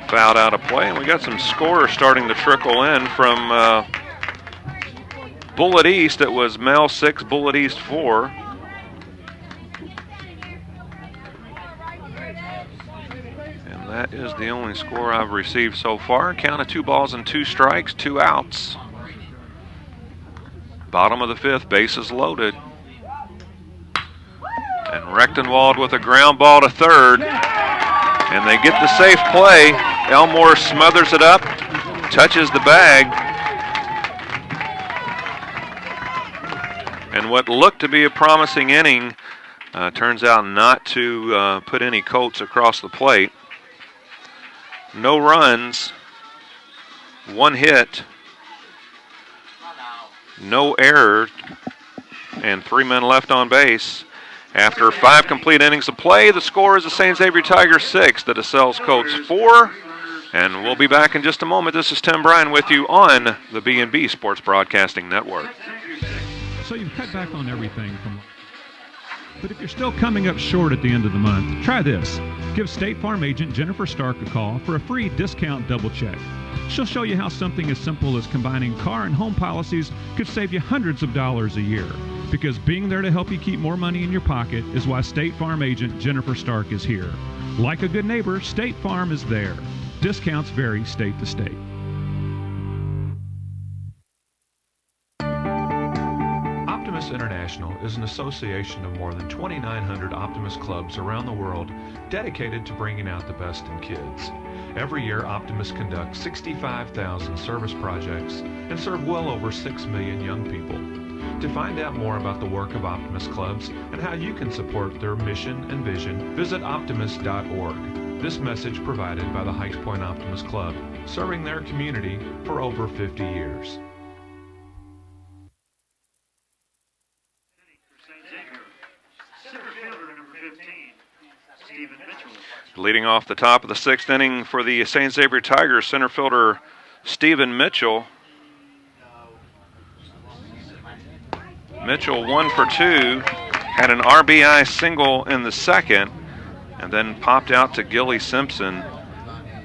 Fouled out of play, and we got some scores starting to trickle in from Bullitt East. It was Mel 6, Bullitt East 4. And that is the only score I've received so far. Count of 2 balls and 2 strikes, 2 outs. Bottom of the 5th, bases loaded. And Rechtenwald with a ground ball to third. And they get the safe play. Elmore smothers it up, touches the bag. And what looked to be a promising inning turns out not to put any Colts across the plate. No runs, 1 hit, no error, and 3 men left on base. After 5 complete innings of play, the score is the St. Xavier Tigers 6, the DeSales Colts 4. And we'll be back in just a moment. This is Tim Bryan with you on the B&B Sports Broadcasting Network. So you've cut back on everything but if you're still coming up short at the end of the month, try this. Give State Farm agent Jennifer Stark a call for a free discount double check. She'll show you how something as simple as combining car and home policies could save you hundreds of dollars a year. Because being there to help you keep more money in your pocket is why State Farm agent Jennifer Stark is here. Like a good neighbor, State Farm is there. Discounts vary state to state. Optimus International is an association of more than 2,900 Optimus clubs around the world dedicated to bringing out the best in kids. Every year, Optimus conducts 65,000 service projects and serve well over 6 million young people. To find out more about the work of Optimus clubs and how you can support their mission and vision, visit optimus.org. This message provided by the Heights Point Optimus Club, serving their community for over 50 years. Leading off the top of the 6th inning for the St. Xavier Tigers, center fielder Stephen Mitchell. Mitchell 1 for 2, had an RBI single in the 2nd, and then popped out to Gilly Simpson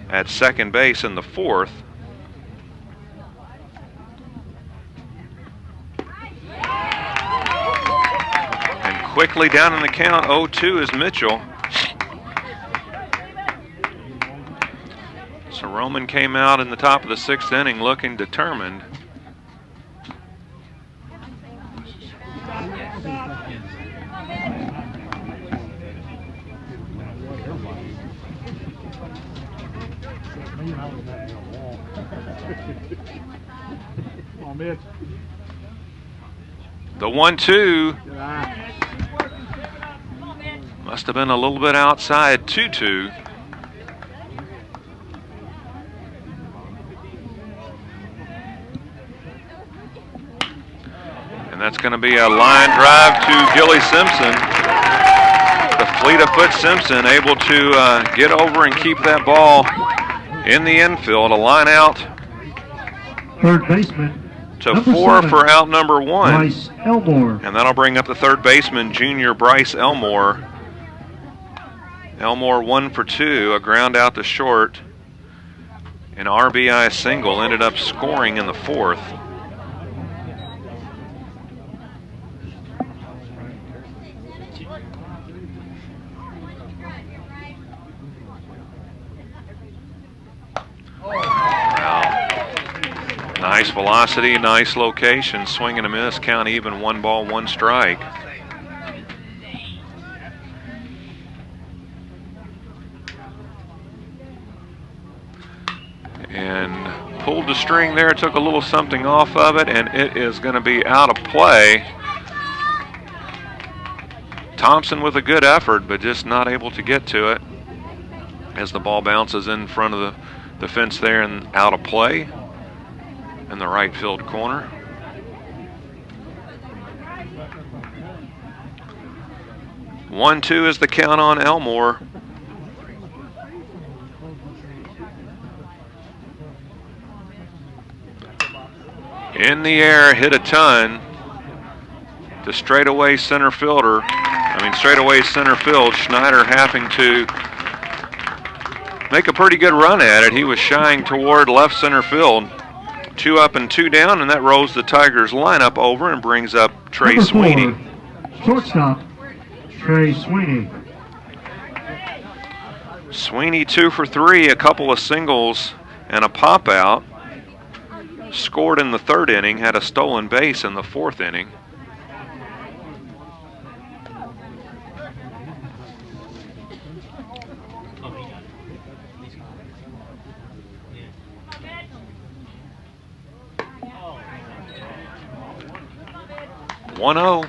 at second base in the 4th. And quickly down in the count, 0-2 is Mitchell. So Roman came out in the top of the 6th inning looking determined. The 1-2 must have been a little bit outside, 2-2. And that's going to be a line drive to Gilly Simpson. The fleet of foot Simpson able to get over and keep that ball in the infield. A line out. Third baseman to 4 for out number 1. Bryce Elmore. And that'll bring up the third baseman, junior Bryce Elmore. Elmore 1 for 2, a ground out to short. An RBI single, ended up scoring in the 4th. Nice velocity, nice location, swing and a miss, count even, 1 ball, 1 strike. And pulled the string there, took a little something off of it, and it is going to be out of play. Thompson with a good effort, but just not able to get to it as the ball bounces in front of the fence there and out of play in the right field corner. One, 2 is the count on Elmore. In the air, hit a ton to straightaway center fielder. Straightaway center field. Schneider having to make a pretty good run at it. He was shying toward left center field. 2 up and 2 down, and that rolls the Tigers lineup over and brings up Trey Number 4, Sweeney. shortstop, Trey Sweeney. Sweeney 2 for 3, a couple of singles and a pop out. scored in the third inning, had a stolen base in the fourth inning. One oh.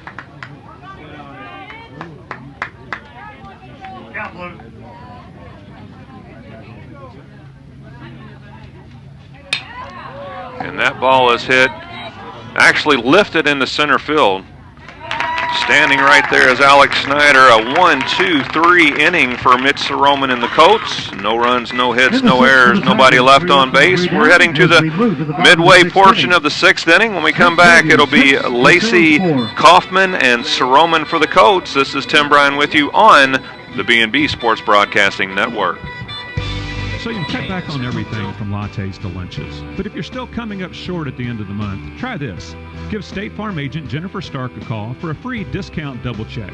And that ball is hit, actually lifted into center field. Standing right there is Alex Schneider. A 1-2-3 inning for Mitch Soroman and the Colts. No runs, no hits, no errors, nobody left on base. We're heading to the midway portion of the sixth inning. When we come back, it'll be Lacey, Kaufman, and Soroman for the Colts. This is Tim Bryan with you on the B&B Sports Broadcasting Network. So you can cut back on everything from lattes to lunches. But if you're still coming up short at the end of the month, try this. Give State Farm agent Jennifer Stark a call for a free discount double check.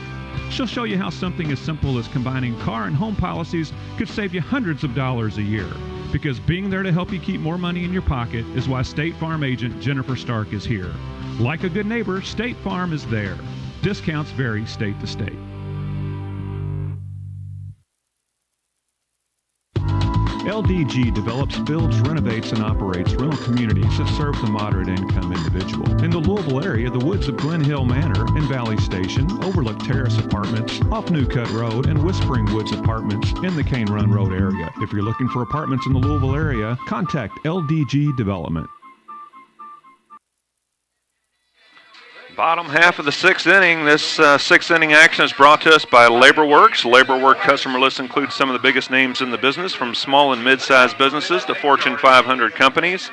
She'll show you how something as simple as combining car and home policies could save you hundreds of dollars a year. Because being there to help you keep more money in your pocket is why State Farm agent Jennifer Stark is here. Like a good neighbor, State Farm is there. Discounts vary state to state. LDG develops, builds, renovates, and operates rental communities that serve the moderate-income individual. In the Louisville area, the woods of Glen Hill Manor and Valley Station, Overlook Terrace Apartments, off New Cut Road, and Whispering Woods Apartments in the Cane Run Road area. If you're looking for apartments in the Louisville area, contact LDG Development. Bottom half of the sixth inning. This sixth inning action is brought to us by LaborWorks. LaborWorks customer list includes some of the biggest names in the business, from small and mid-sized businesses to Fortune 500 companies.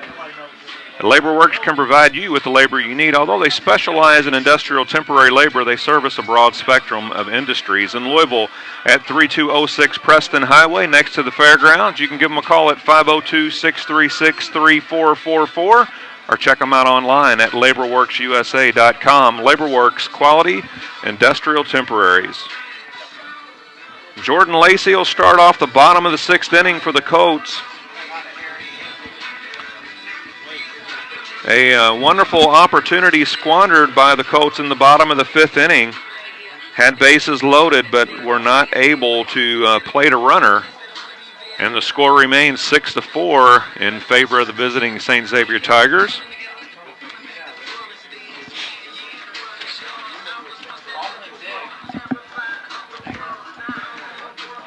LaborWorks can provide you with the labor you need. Although they specialize in industrial temporary labor, they service a broad spectrum of industries. In Louisville at 3206 Preston Highway next to the fairgrounds. You can give them a call at 502-636-3444. or check them out online at laborworksusa.com. LaborWorks, quality industrial temporaries. Jordan Lacey will start off the bottom of the sixth inning for the Colts. A wonderful opportunity squandered by the Colts in the bottom of the fifth inning. Had bases loaded, but were not able to plate a runner. And the score remains 6-4 in favor of the visiting St. Xavier Tigers.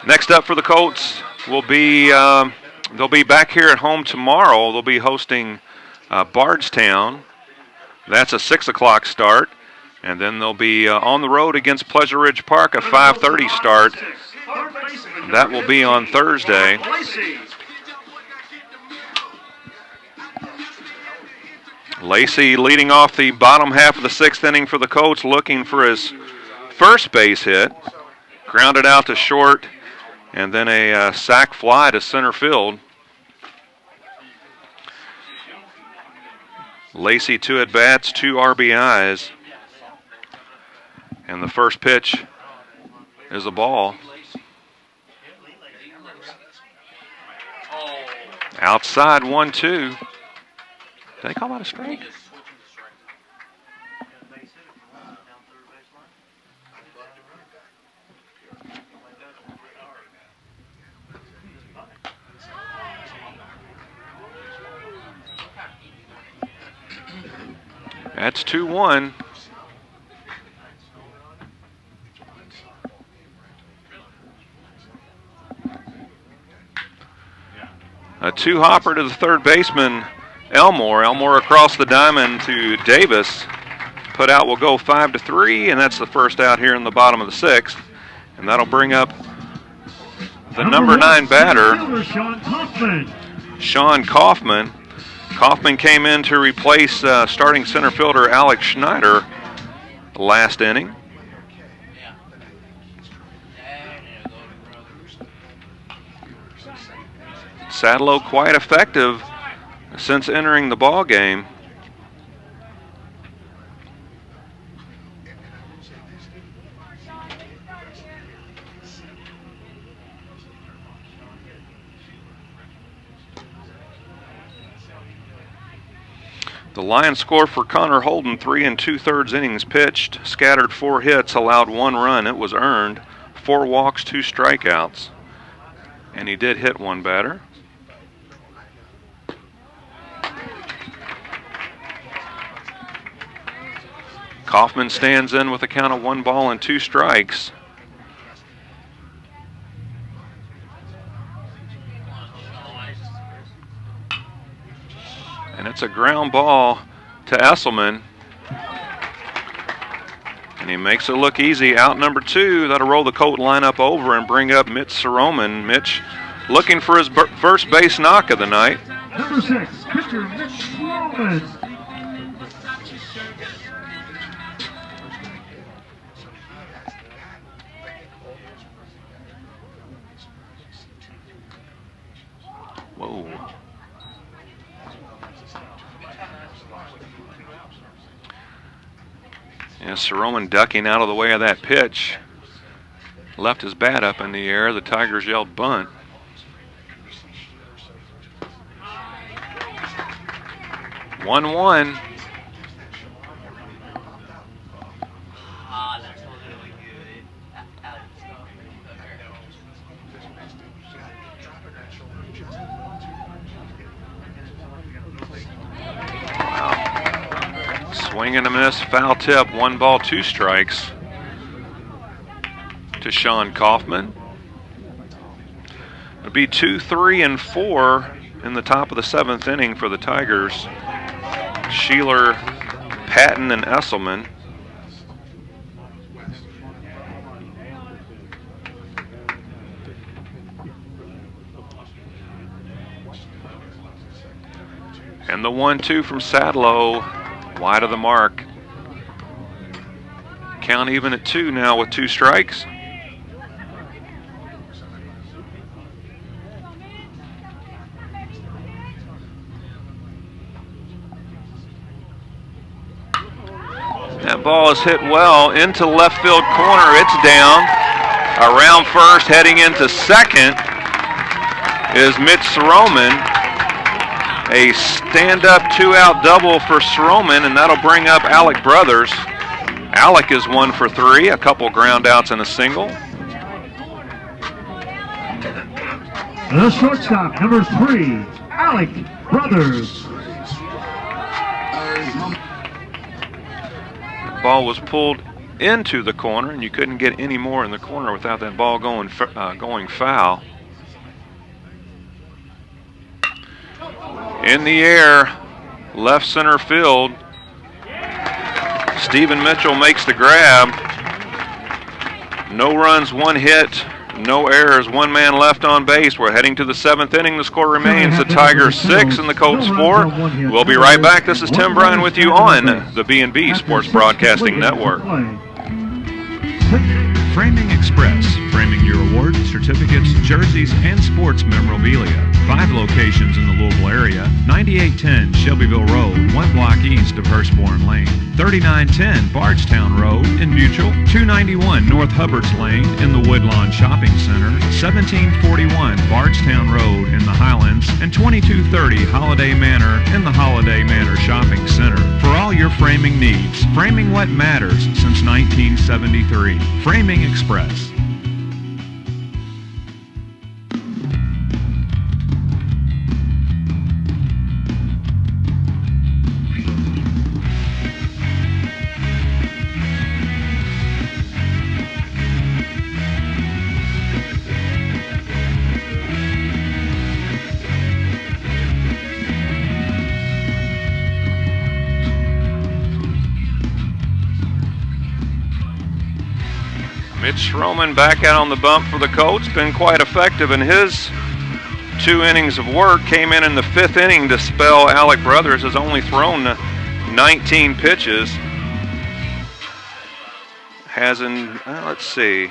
Next up for the Colts will be, they'll be back here at home tomorrow. They'll be hosting Bardstown. That's a 6 o'clock start. And then they'll be on the road against Pleasure Ridge Park, a 5:30 start. That will be on Thursday. Lacey leading off the bottom half of the sixth inning for the Colts, looking for his first base hit. Grounded out to short, and then a sac fly to center field. Lacey 2 at-bats, 2 RBIs. And the first pitch is a ball. Outside 1-2. Did they call that a strike? That's 2-1. A two-hopper to the third baseman, Elmore. Elmore across the diamond to Davis. Put out will go 5-3, and that's the first out here in the bottom of the sixth. And that'll bring up the number 9 batter, Sean Kaufman. Kaufman came in to replace starting center fielder Alex Schneider last inning. Sadlow quite effective since entering the ball game. The Lions score for Connor Holden, 3 2/3 innings pitched, scattered 4 hits, allowed 1 run. It was earned, 4 walks, 2 strikeouts. And he did hit 1 batter. Kaufman stands in with a count of 1 ball and 2 strikes. And it's a ground ball to Esselman. And he makes it look easy. Out number 2. That'll roll the Colt lineup over and bring up Mitch Soroman. Mitch looking for his first base knock of the night. Number 6, pitcher Mitch Soroman. Whoa. Yeah, Soroman ducking out of the way of that pitch. Left his bat up in the air. The Tigers yelled bunt. One. Swing and a miss, foul tip, 1 ball, 2 strikes to Sean Kaufman. It'll be 2, 3, and 4 in the top of the 7th inning for the Tigers. Sheeler, Patton, and Esselman. And the 1-2 from Sadlow, wide of the mark. Count even at 2 now with 2 strikes. That ball is hit well into left field corner. It's down. Around first, heading into second is Mitch Soroman. A stand-up 2-out double for Soroman, and that'll bring up Alec Brothers. Alec is 1 for 3, a couple ground outs and a single. The shortstop, number 3, Alec Brothers. The ball was pulled into the corner, and you couldn't get any more in the corner without that ball going foul. In the air, left center field. Stephen Mitchell makes the grab. No runs, 1 hit, no errors, 1 man left on base. We're heading to the 7th inning. The score remains the Tigers 6 and the Colts 4. We'll be right back. This is Tim Bryan with you on the B&B Sports Broadcasting Network. Framing Express, framing your awards, certificates, jerseys, and sports memorabilia. 5 locations in the Louisville area: 9810 Shelbyville Road, 1 block east of Hurstbourne Lane; 3910 Bardstown Road in Mutual; 291 North Hubbards Lane in the Woodlawn Shopping Center; 1741 Bardstown Road in the Highlands; and 2230 Holiday Manor in the Holiday Manor Shopping Center. For all your framing needs, framing what matters since 1973. Framing Express. Mitch Soroman back out on the bump for the Colts. Been quite effective in his 2 innings of work. Came in the 5th inning to spell Alec Brothers. Has only thrown 19 pitches. Has let's see.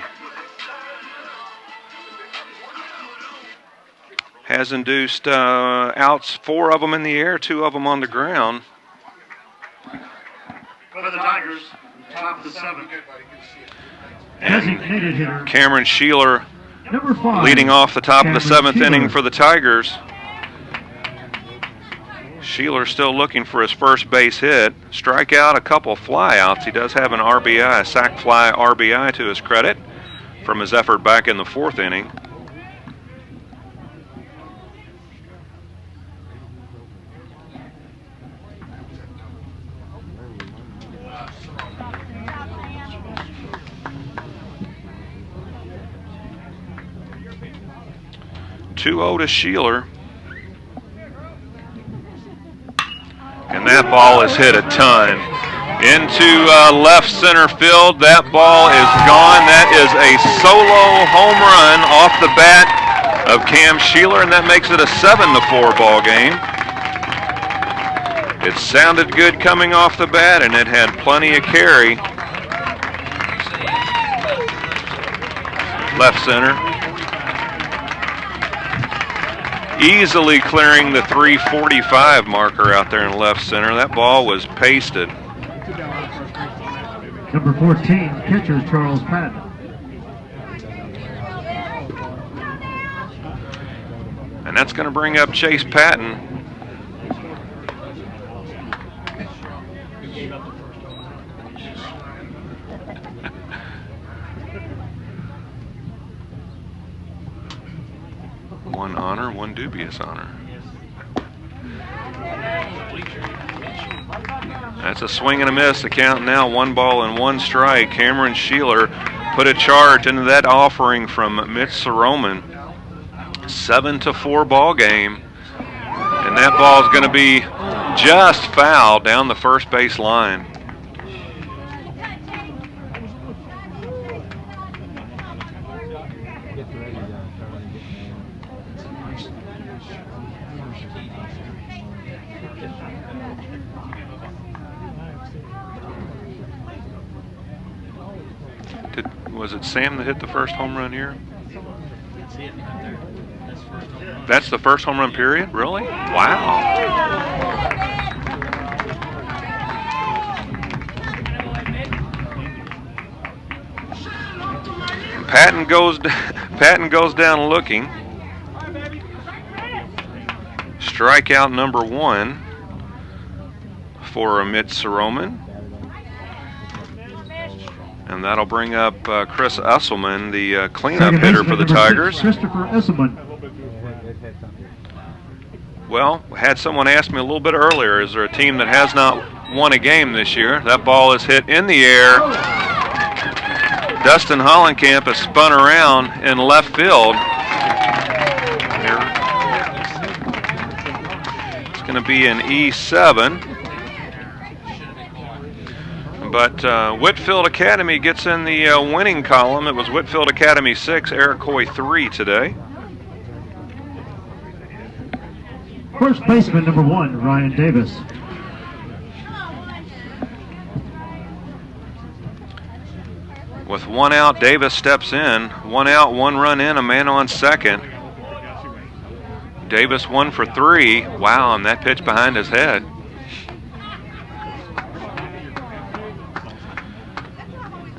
Has induced outs, 4 of them in the air, 2 of them on the ground. For the Tigers, top of the 7th. Designated hitter, Cameron Sheeler number 5, leading off the top of the 7th Sheeler. inning for the Tigers. Sheeler still looking for his first base hit. Strikeout, a couple flyouts. He does have an RBI, a sac fly RBI to his credit from his effort back in the 4th inning. (2-0 to Sheeler. And that ball is hit a ton. Into left center field. That ball is gone. That is a solo home run off the bat of Cam Sheeler, and that makes it a 7-4 ball game. It sounded good coming off the bat, and it had plenty of carry. Left center. Easily clearing the 345 marker out there in left center. That ball was pasted. Number 14, catcher Charles Patton. And that's going to bring up Chase Patton. One honor, one dubious honor. That's a swing and a miss. The count now 1 ball and 1 strike. Cameron Sheeler put a charge into that offering from Mitch Soroman. 7-4 ball game. And that ball is going to be just foul down the first base line. Was it Sam that hit the first home run here? That's the first home run period? Really? Wow. Patton goes down looking. Strikeout number 1 for Mitch Soroman. And that'll bring up Chris Esselman, the cleanup hitter for the Tigers. Christopher Esselman. Well, had someone ask me a little bit earlier, is there a team that has not won a game this year? That ball is hit in the air. Dustin Hollenkamp has spun around in left field. It's going to be an E7. But Whitfield Academy gets in the winning column. It was Whitfield Academy 6, Iroquois 3 today. First baseman number 1, Ryan Davis. With 1 out, Davis steps in. 1 out, 1 run in, a man on second. Davis 1 for 3. Wow, and that pitch behind his head.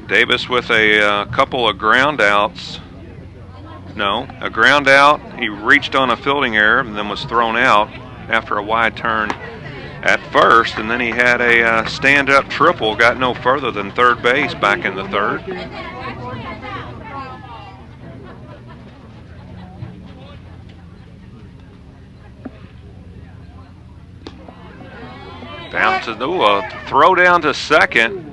Davis with a couple of ground outs. No, a ground out. He reached on a fielding error and then was thrown out after a wide turn at first. And then he had a stand-up triple, got no further than third base back in the 3rd. Down to a throw down to second.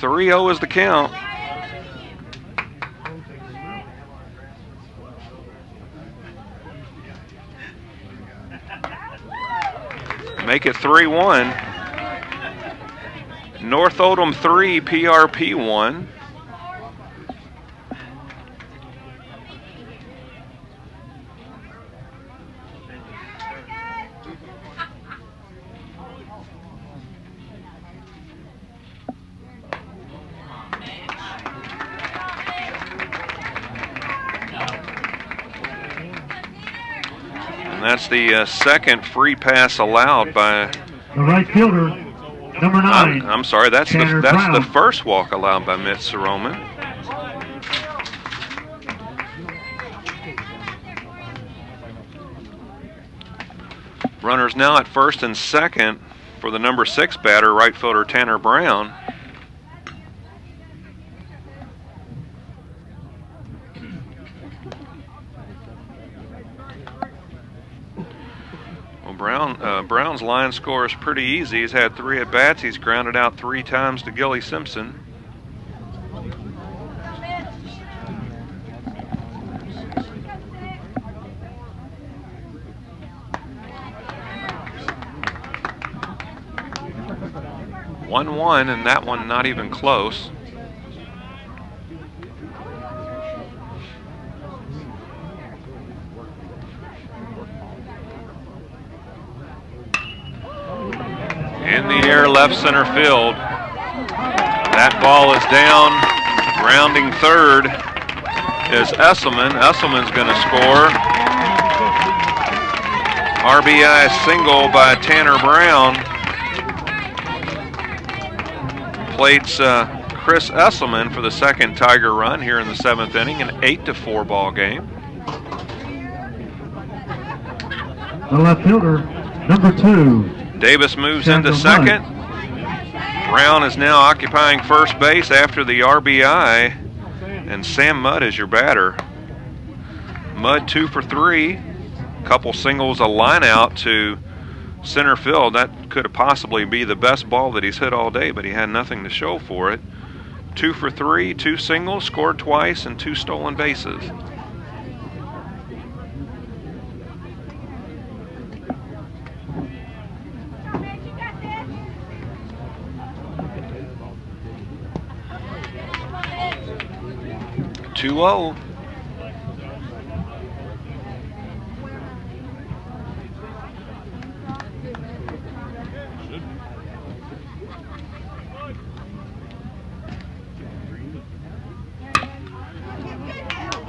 .3-0 is the count. Make it 3-1. North Oldham 3, PRP 1. That's the second free pass allowed by the right fielder, number 9. I'm sorry, that's Tanner the Brown. first walk allowed by Mitch Soroman. Runners now at first and second for the number 6 batter, right fielder Tanner Brown. Well, Brown's line score is pretty easy. He's had 3 at-bats. He's grounded out 3 times to Gilly Simpson. One, and that one not even close. In the air, left center field. That ball is down. Rounding third is Esselman. Esselman's going to score. RBI single by Tanner Brown. Plates Chris Esselman for the second Tiger run here in the 7th inning, an 8-4 ball game. The left fielder, number 2. Davis moves into second. Brown is now occupying first base after the RBI, and Sam Mudd is your batter. Mudd 2 for 3, couple singles, a line out to center field. That could possibly be the best ball that he's hit all day, but he had nothing to show for it. 2 for 3, 2 singles, scored twice, and 2 stolen bases. Two-0.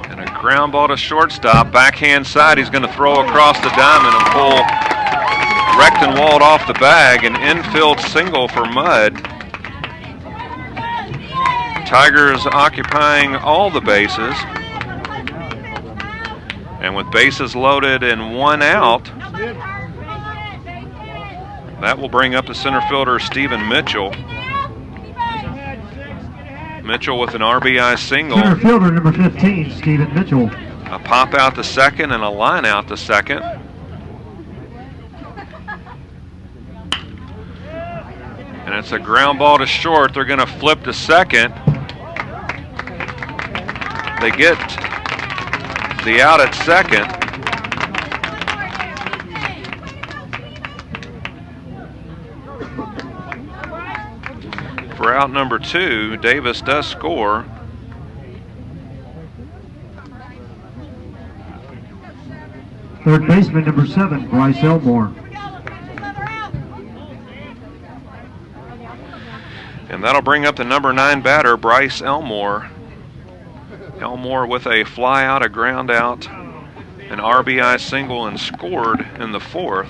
And a ground ball to shortstop. Backhand side, he's going to throw across the diamond and pull Rechtenwald off the bag. An infield single for Mudd. Tigers occupying all the bases. And with bases loaded and 1 out, that will bring up the center fielder Stephen Mitchell. Mitchell with an RBI single. Center fielder number 15, Stephen Mitchell. A pop out to second and a line out to second. And it's a ground ball to short. They're going to flip to second. They get the out at second. For out number 2, Davis does score. Third baseman number 7, Bryce Elmore. And that'll bring up the number 9 batter, Bryce Elmore. Elmore with a fly out, a ground out, an RBI single, and scored in the 4th.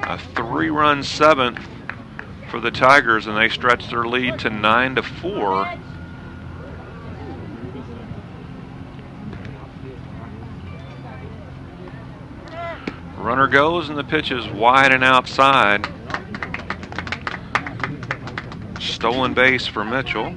A 3-run 7th for the Tigers, and they stretch their lead to 9-4. Runner goes, and the pitch is wide and outside. Stolen base for Mitchell.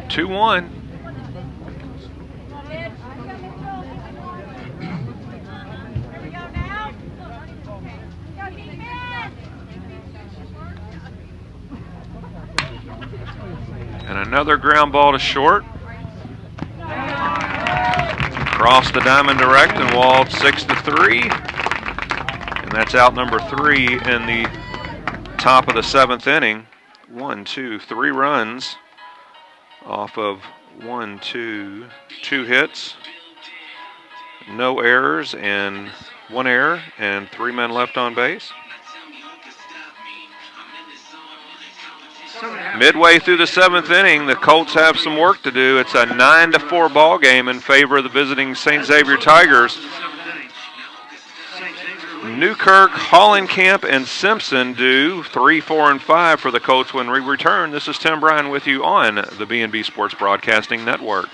Two one. And another ground ball to short. Across the diamond to Rechtenwald, 6-3. And that's out number 3 in the top of the 7th inning. 1, 2, 3 runs off of 2 hits. No errors and 1 error and 3 men left on base. Midway through the 7th inning, the Colts have some work to do. It's a 9-4 ball game in favor of the visiting St. Xavier Tigers. Newkirk, Hollenkamp, and Simpson do 3, 4, and 5 for the Colts when we return. This is Tim Bryan with you on the B&B Sports Broadcasting Network.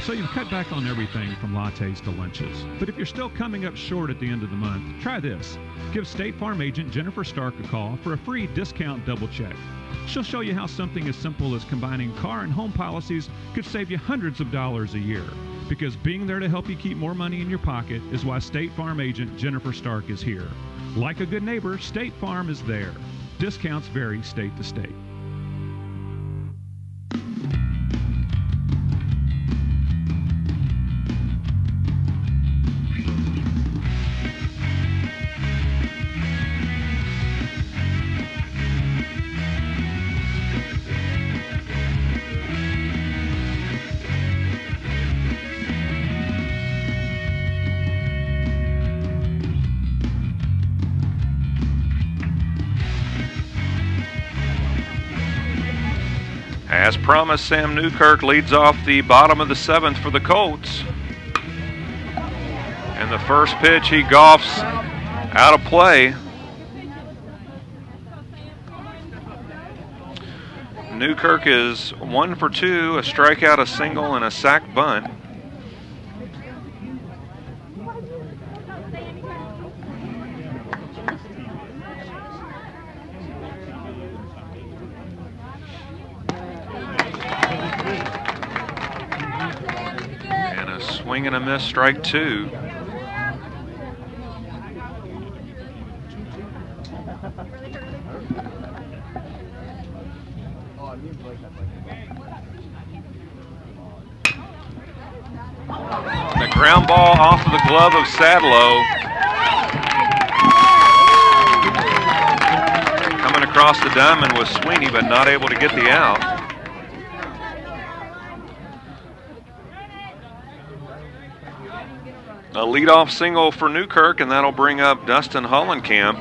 So you've cut back on everything from lattes to lunches. But if you're still coming up short at the end of the month, try this. Give State Farm agent Jennifer Stark a call for a free discount double check. She'll show you how something as simple as combining car and home policies could save you hundreds of dollars a year. Because being there to help you keep more money in your pocket is why State Farm agent Jennifer Stark is here. Like a good neighbor, State Farm is there. Discounts vary state to state. As promised, Sam Newkirk leads off the bottom of the 7th for the Colts. And the first pitch, he golfs out of play. Newkirk is 1 for 2, a strikeout, a single, and a sac bunt. Swing and a miss, strike 2. The ground ball off of the glove of Sadlow. Coming across the diamond was Sweeney, but not able to get the out. A leadoff single for Newkirk, and that'll bring up Dustin Hollenkamp.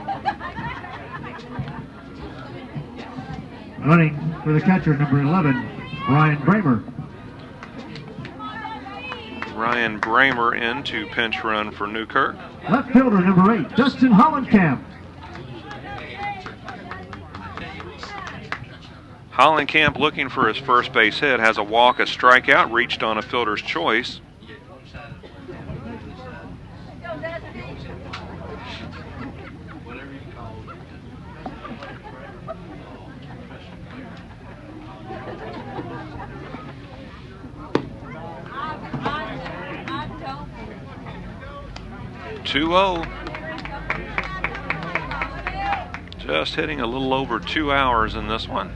Running for the catcher, number 11, Ryan Bramer. Ryan Bramer in to pinch run for Newkirk. Left fielder, number 8, Dustin Hollenkamp. Hollenkamp looking for his first base hit, has a walk, a strikeout, reached on a fielder's choice. Just hitting a little over 2 hours in this one.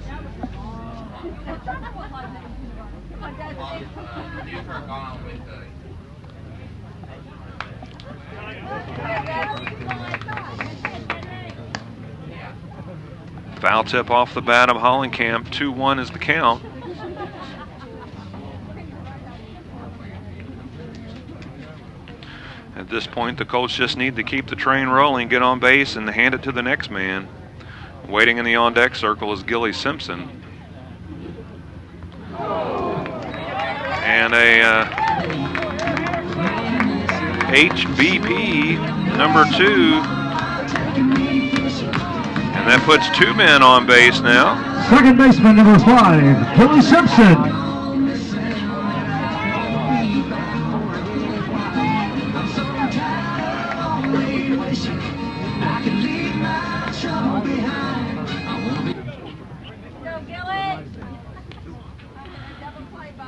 Foul tip off the bat of Hollenkamp. 2-1 is the count. At this point, the Colts just need to keep the train rolling, get on base, and hand it to the next man. Waiting in the on-deck circle is Gilly Simpson. And a HBP number 2. And that puts 2 men on base now. Second baseman, number 5, Gilly Simpson.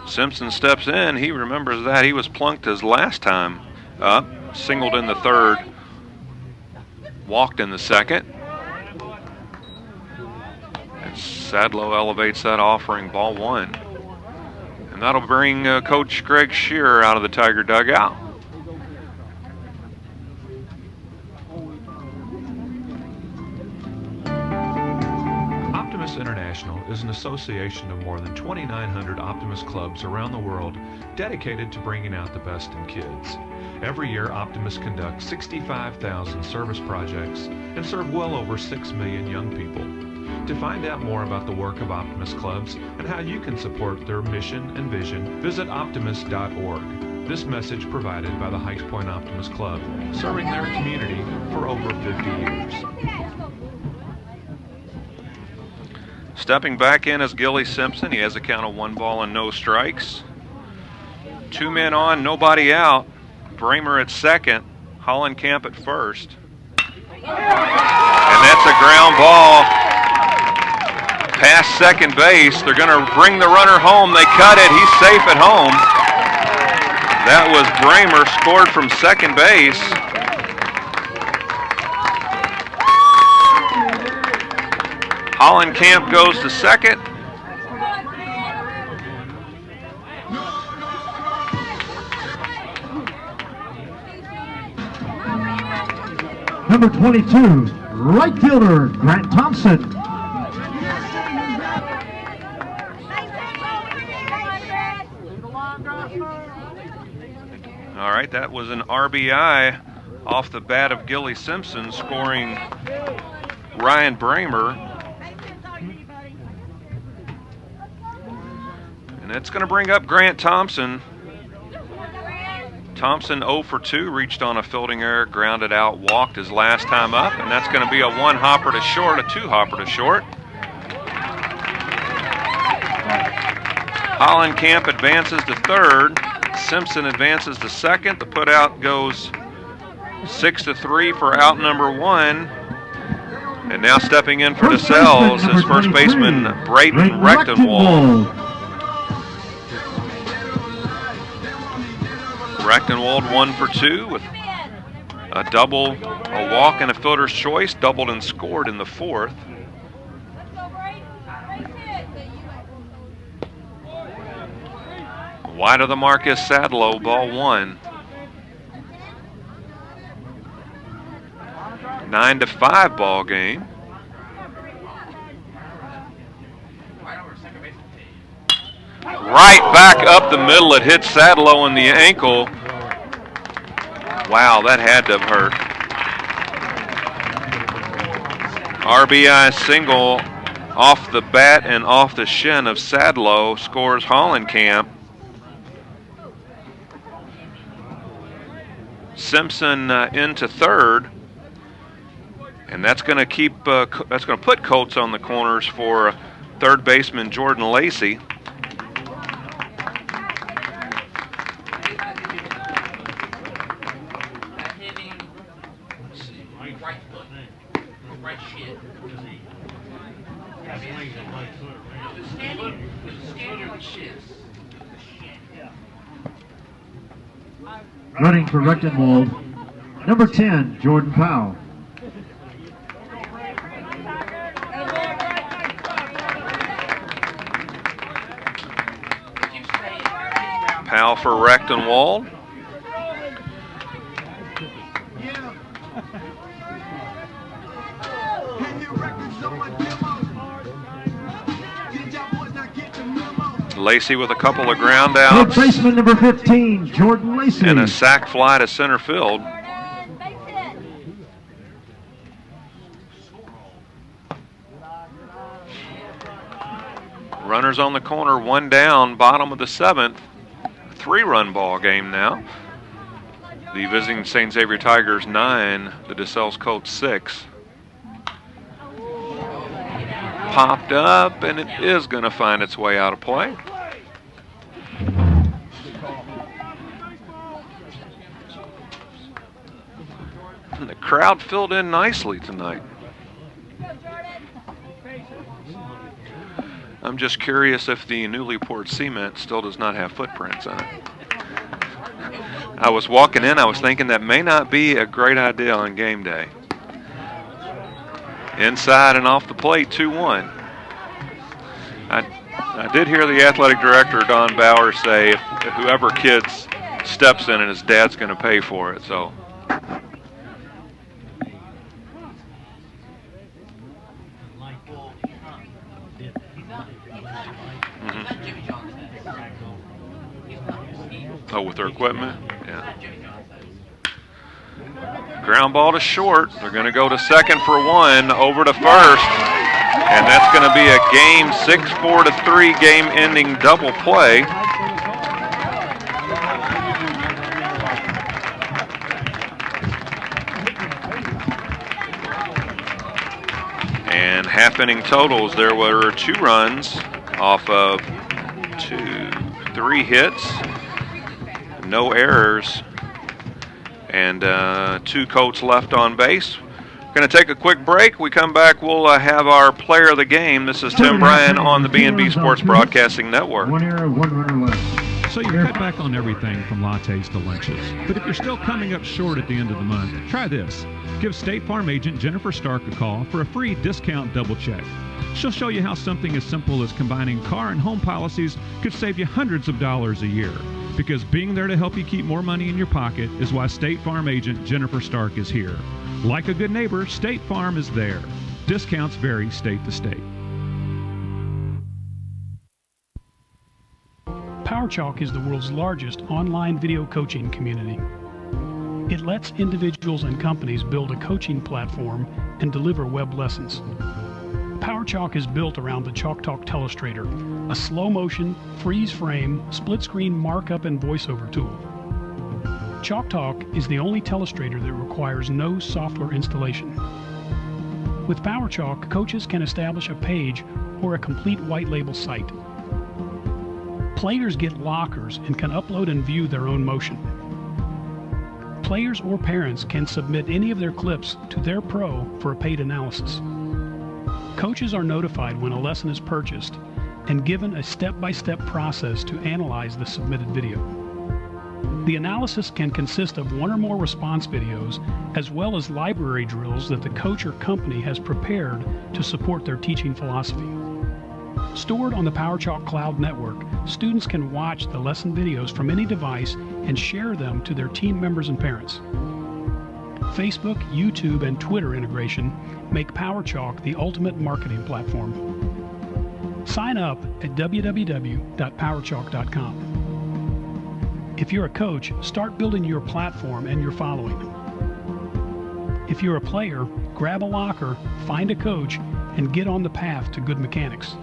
Simpson steps in. He remembers that. He was plunked his last time up. Singled in the 3rd. Walked in the 2nd. And Sadlow elevates that offering, ball 1. And that'll bring Coach Greg Shearer out of the Tiger dugout. International is an association of more than 2,900 Optimist clubs around the world dedicated to bringing out the best in kids. Every year, Optimist conducts 65,000 service projects and serve well over 6 million young people. To find out more about the work of Optimist Clubs and how you can support their mission and vision, visit optimist.org. This message provided by the Heights Point Optimist Club, serving their community for over 50 years. Stepping back in is Gilly Simpson. He has a count of 1 ball and no strikes. 2 men on, nobody out. Bramer at second, Hollenkamp at first. And that's a ground ball past second base. They're going to bring the runner home. They cut it. He's safe at home. That was Bramer, scored from second base. Hollenkamp goes to second. Number 22, right fielder, Grant Thompson. All right, that was an RBI off the bat of Gilly Simpson, scoring Ryan Bramer. And that's going to bring up Grant Thompson. Thompson 0 for 2, reached on a fielding error, grounded out, walked his last time up, and that's going to be a 1-hopper to short, a 2-hopper to short. Hollenkamp advances to third. Simpson advances to second. The putout goes 6-3 for out number 1. And now stepping in for DeSales is first baseman Braden Rechtenwald. Rechtenwald 1 for 2 with a double, a walk, and a fielder's choice. Doubled and scored in the 4th. Wide of the mark is Sadlow, ball 1. 9-5 ball game. Right back up the middle. It hit Sadlow in the ankle. Wow, that had to have hurt. RBI single off the bat and off the shin of Sadlow, scores Hollenkamp. Simpson into third, and that's going to keep that's going to put Colts on the corners for third baseman Jordan Lacey. Running for Rechtenwald, number 10, Jordan Powell. Powell for Rechtenwald. Lacey with a couple of ground outs. Third baseman number 15, Jordan Lacey. And a sac fly to center field. Runners on the corner, 1 down, bottom of the 7th. 3-run ball game now. The visiting St. Xavier Tigers 9, the DeSales Colts 6. Popped up, and it is going to find its way out of play. And the crowd filled in nicely tonight. I'm just curious if the newly poured cement still does not have footprints on it. I was walking in, I was thinking that may not be a great idea on game day. Inside and off the plate, 2-1. I did hear the athletic director, Don Bauer, say if whoever kid steps in it, his dad's going to pay for it. So. Oh, with their equipment? Yeah. Ground ball to short. They're going to go to second for 1, over to first. And that's going to be a game 6-4-3 game-ending double play. And half-inning totals, there were 2 runs off of 3 hits, no errors, and 2 Colts left on base. Going to take a quick break. We come back, we'll have our player of the game. This is Tim Bryan on the B&B Sports Broadcasting Network. 1 error, 1 runner left. So you cut back on everything from lattes to lunches. But if you're still coming up short at the end of the month, try this. Give State Farm agent Jennifer Stark a call for a free discount double check. She'll show you how something as simple as combining car and home policies could save you hundreds of dollars a year. Because being there to help you keep more money in your pocket is why State Farm agent Jennifer Stark is here. Like a good neighbor, State Farm is there. Discounts vary state to state. PowerChalk is the world's largest online video coaching community. It lets individuals and companies build a coaching platform and deliver web lessons. PowerChalk is built around the ChalkTalk Telestrator, a slow-motion, freeze-frame, split-screen markup and voiceover tool. ChalkTalk is the only telestrator that requires no software installation. With PowerChalk, coaches can establish a page or a complete white label site. Players get lockers and can upload and view their own motion. Players or parents can submit any of their clips to their pro for a paid analysis. Coaches are notified when a lesson is purchased and given a step-by-step process to analyze the submitted video. The analysis can consist of 1 or more response videos, as well as library drills that the coach or company has prepared to support their teaching philosophy. Stored on the PowerChalk Cloud Network, students can watch the lesson videos from any device and share them to their team members and parents. Facebook, YouTube, and Twitter integration make PowerChalk the ultimate marketing platform. Sign up at www.powerchalk.com. If you're a coach, start building your platform and your following. If you're a player, grab a locker, find a coach, and get on the path to good mechanics.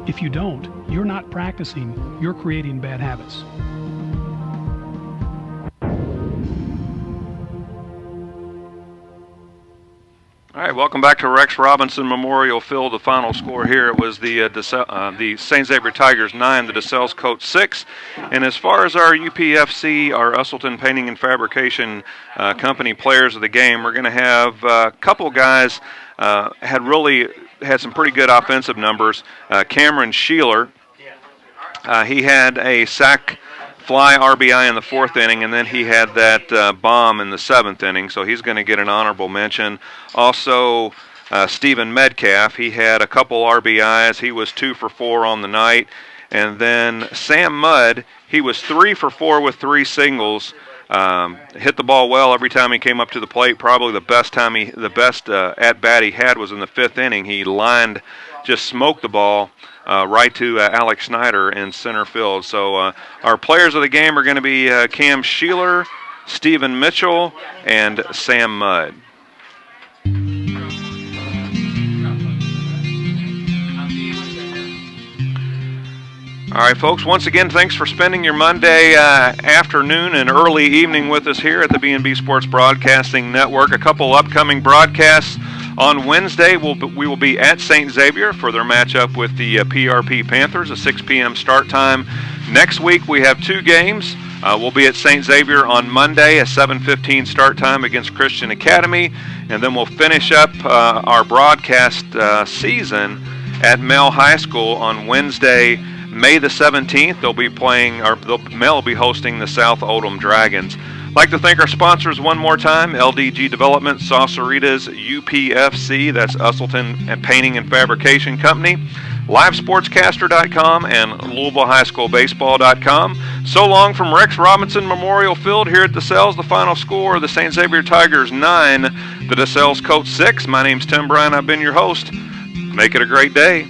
If you don't, you're not practicing, you're creating bad habits. All right, welcome back to Rex Robinson Memorial Field. The final score here, it was the St. Xavier Tigers 9, the DeSales Colts 6. And as far as our UPFC, our Usselton Painting and Fabrication Company players of the game, we're going to have a couple guys had some pretty good offensive numbers. Cameron Sheeler, he had a sack fly RBI in the 4th inning, and then he had that bomb in the 7th inning, so he's going to get an honorable mention. Also, Stephen Metcalf, he had a couple RBIs. He was 2 for 4 on the night. And then Sam Mudd, he was 3 for 4 with 3 singles. Hit the ball well every time he came up to the plate. Probably the best at bat he had was in the 5th inning. He just smoked the ball right to Alex Snyder in center field. So our players of the game are going to be Cam Sheeler, Stephen Mitchell, and Sam Mudd. All right, folks, once again, thanks for spending your Monday afternoon and early evening with us here at the B&B Sports Broadcasting Network. A couple upcoming broadcasts. On Wednesday, we will be at St. Xavier for their matchup with the PRP Panthers, a 6 p.m. start time. Next week, we have 2 games. We'll be at St. Xavier on Monday, a 7:15 start time against Christian Academy. And then we'll finish up our broadcast season at Mel High School on Wednesday, May the 17th. Mel will be hosting the South Oldham Dragons. I'd like to thank our sponsors one more time, LDG Development, Sauceritas, UPFC, that's Usselton Painting and Fabrication Company, Livesportscaster.com, and LouisvilleHighSchoolBaseball.com. So long from Rex Robinson Memorial Field here at DeSales. The final score, the St. Xavier Tigers 9, the DeSales Colts 6. My name's Tim Bryan. I've been your host. Make it a great day.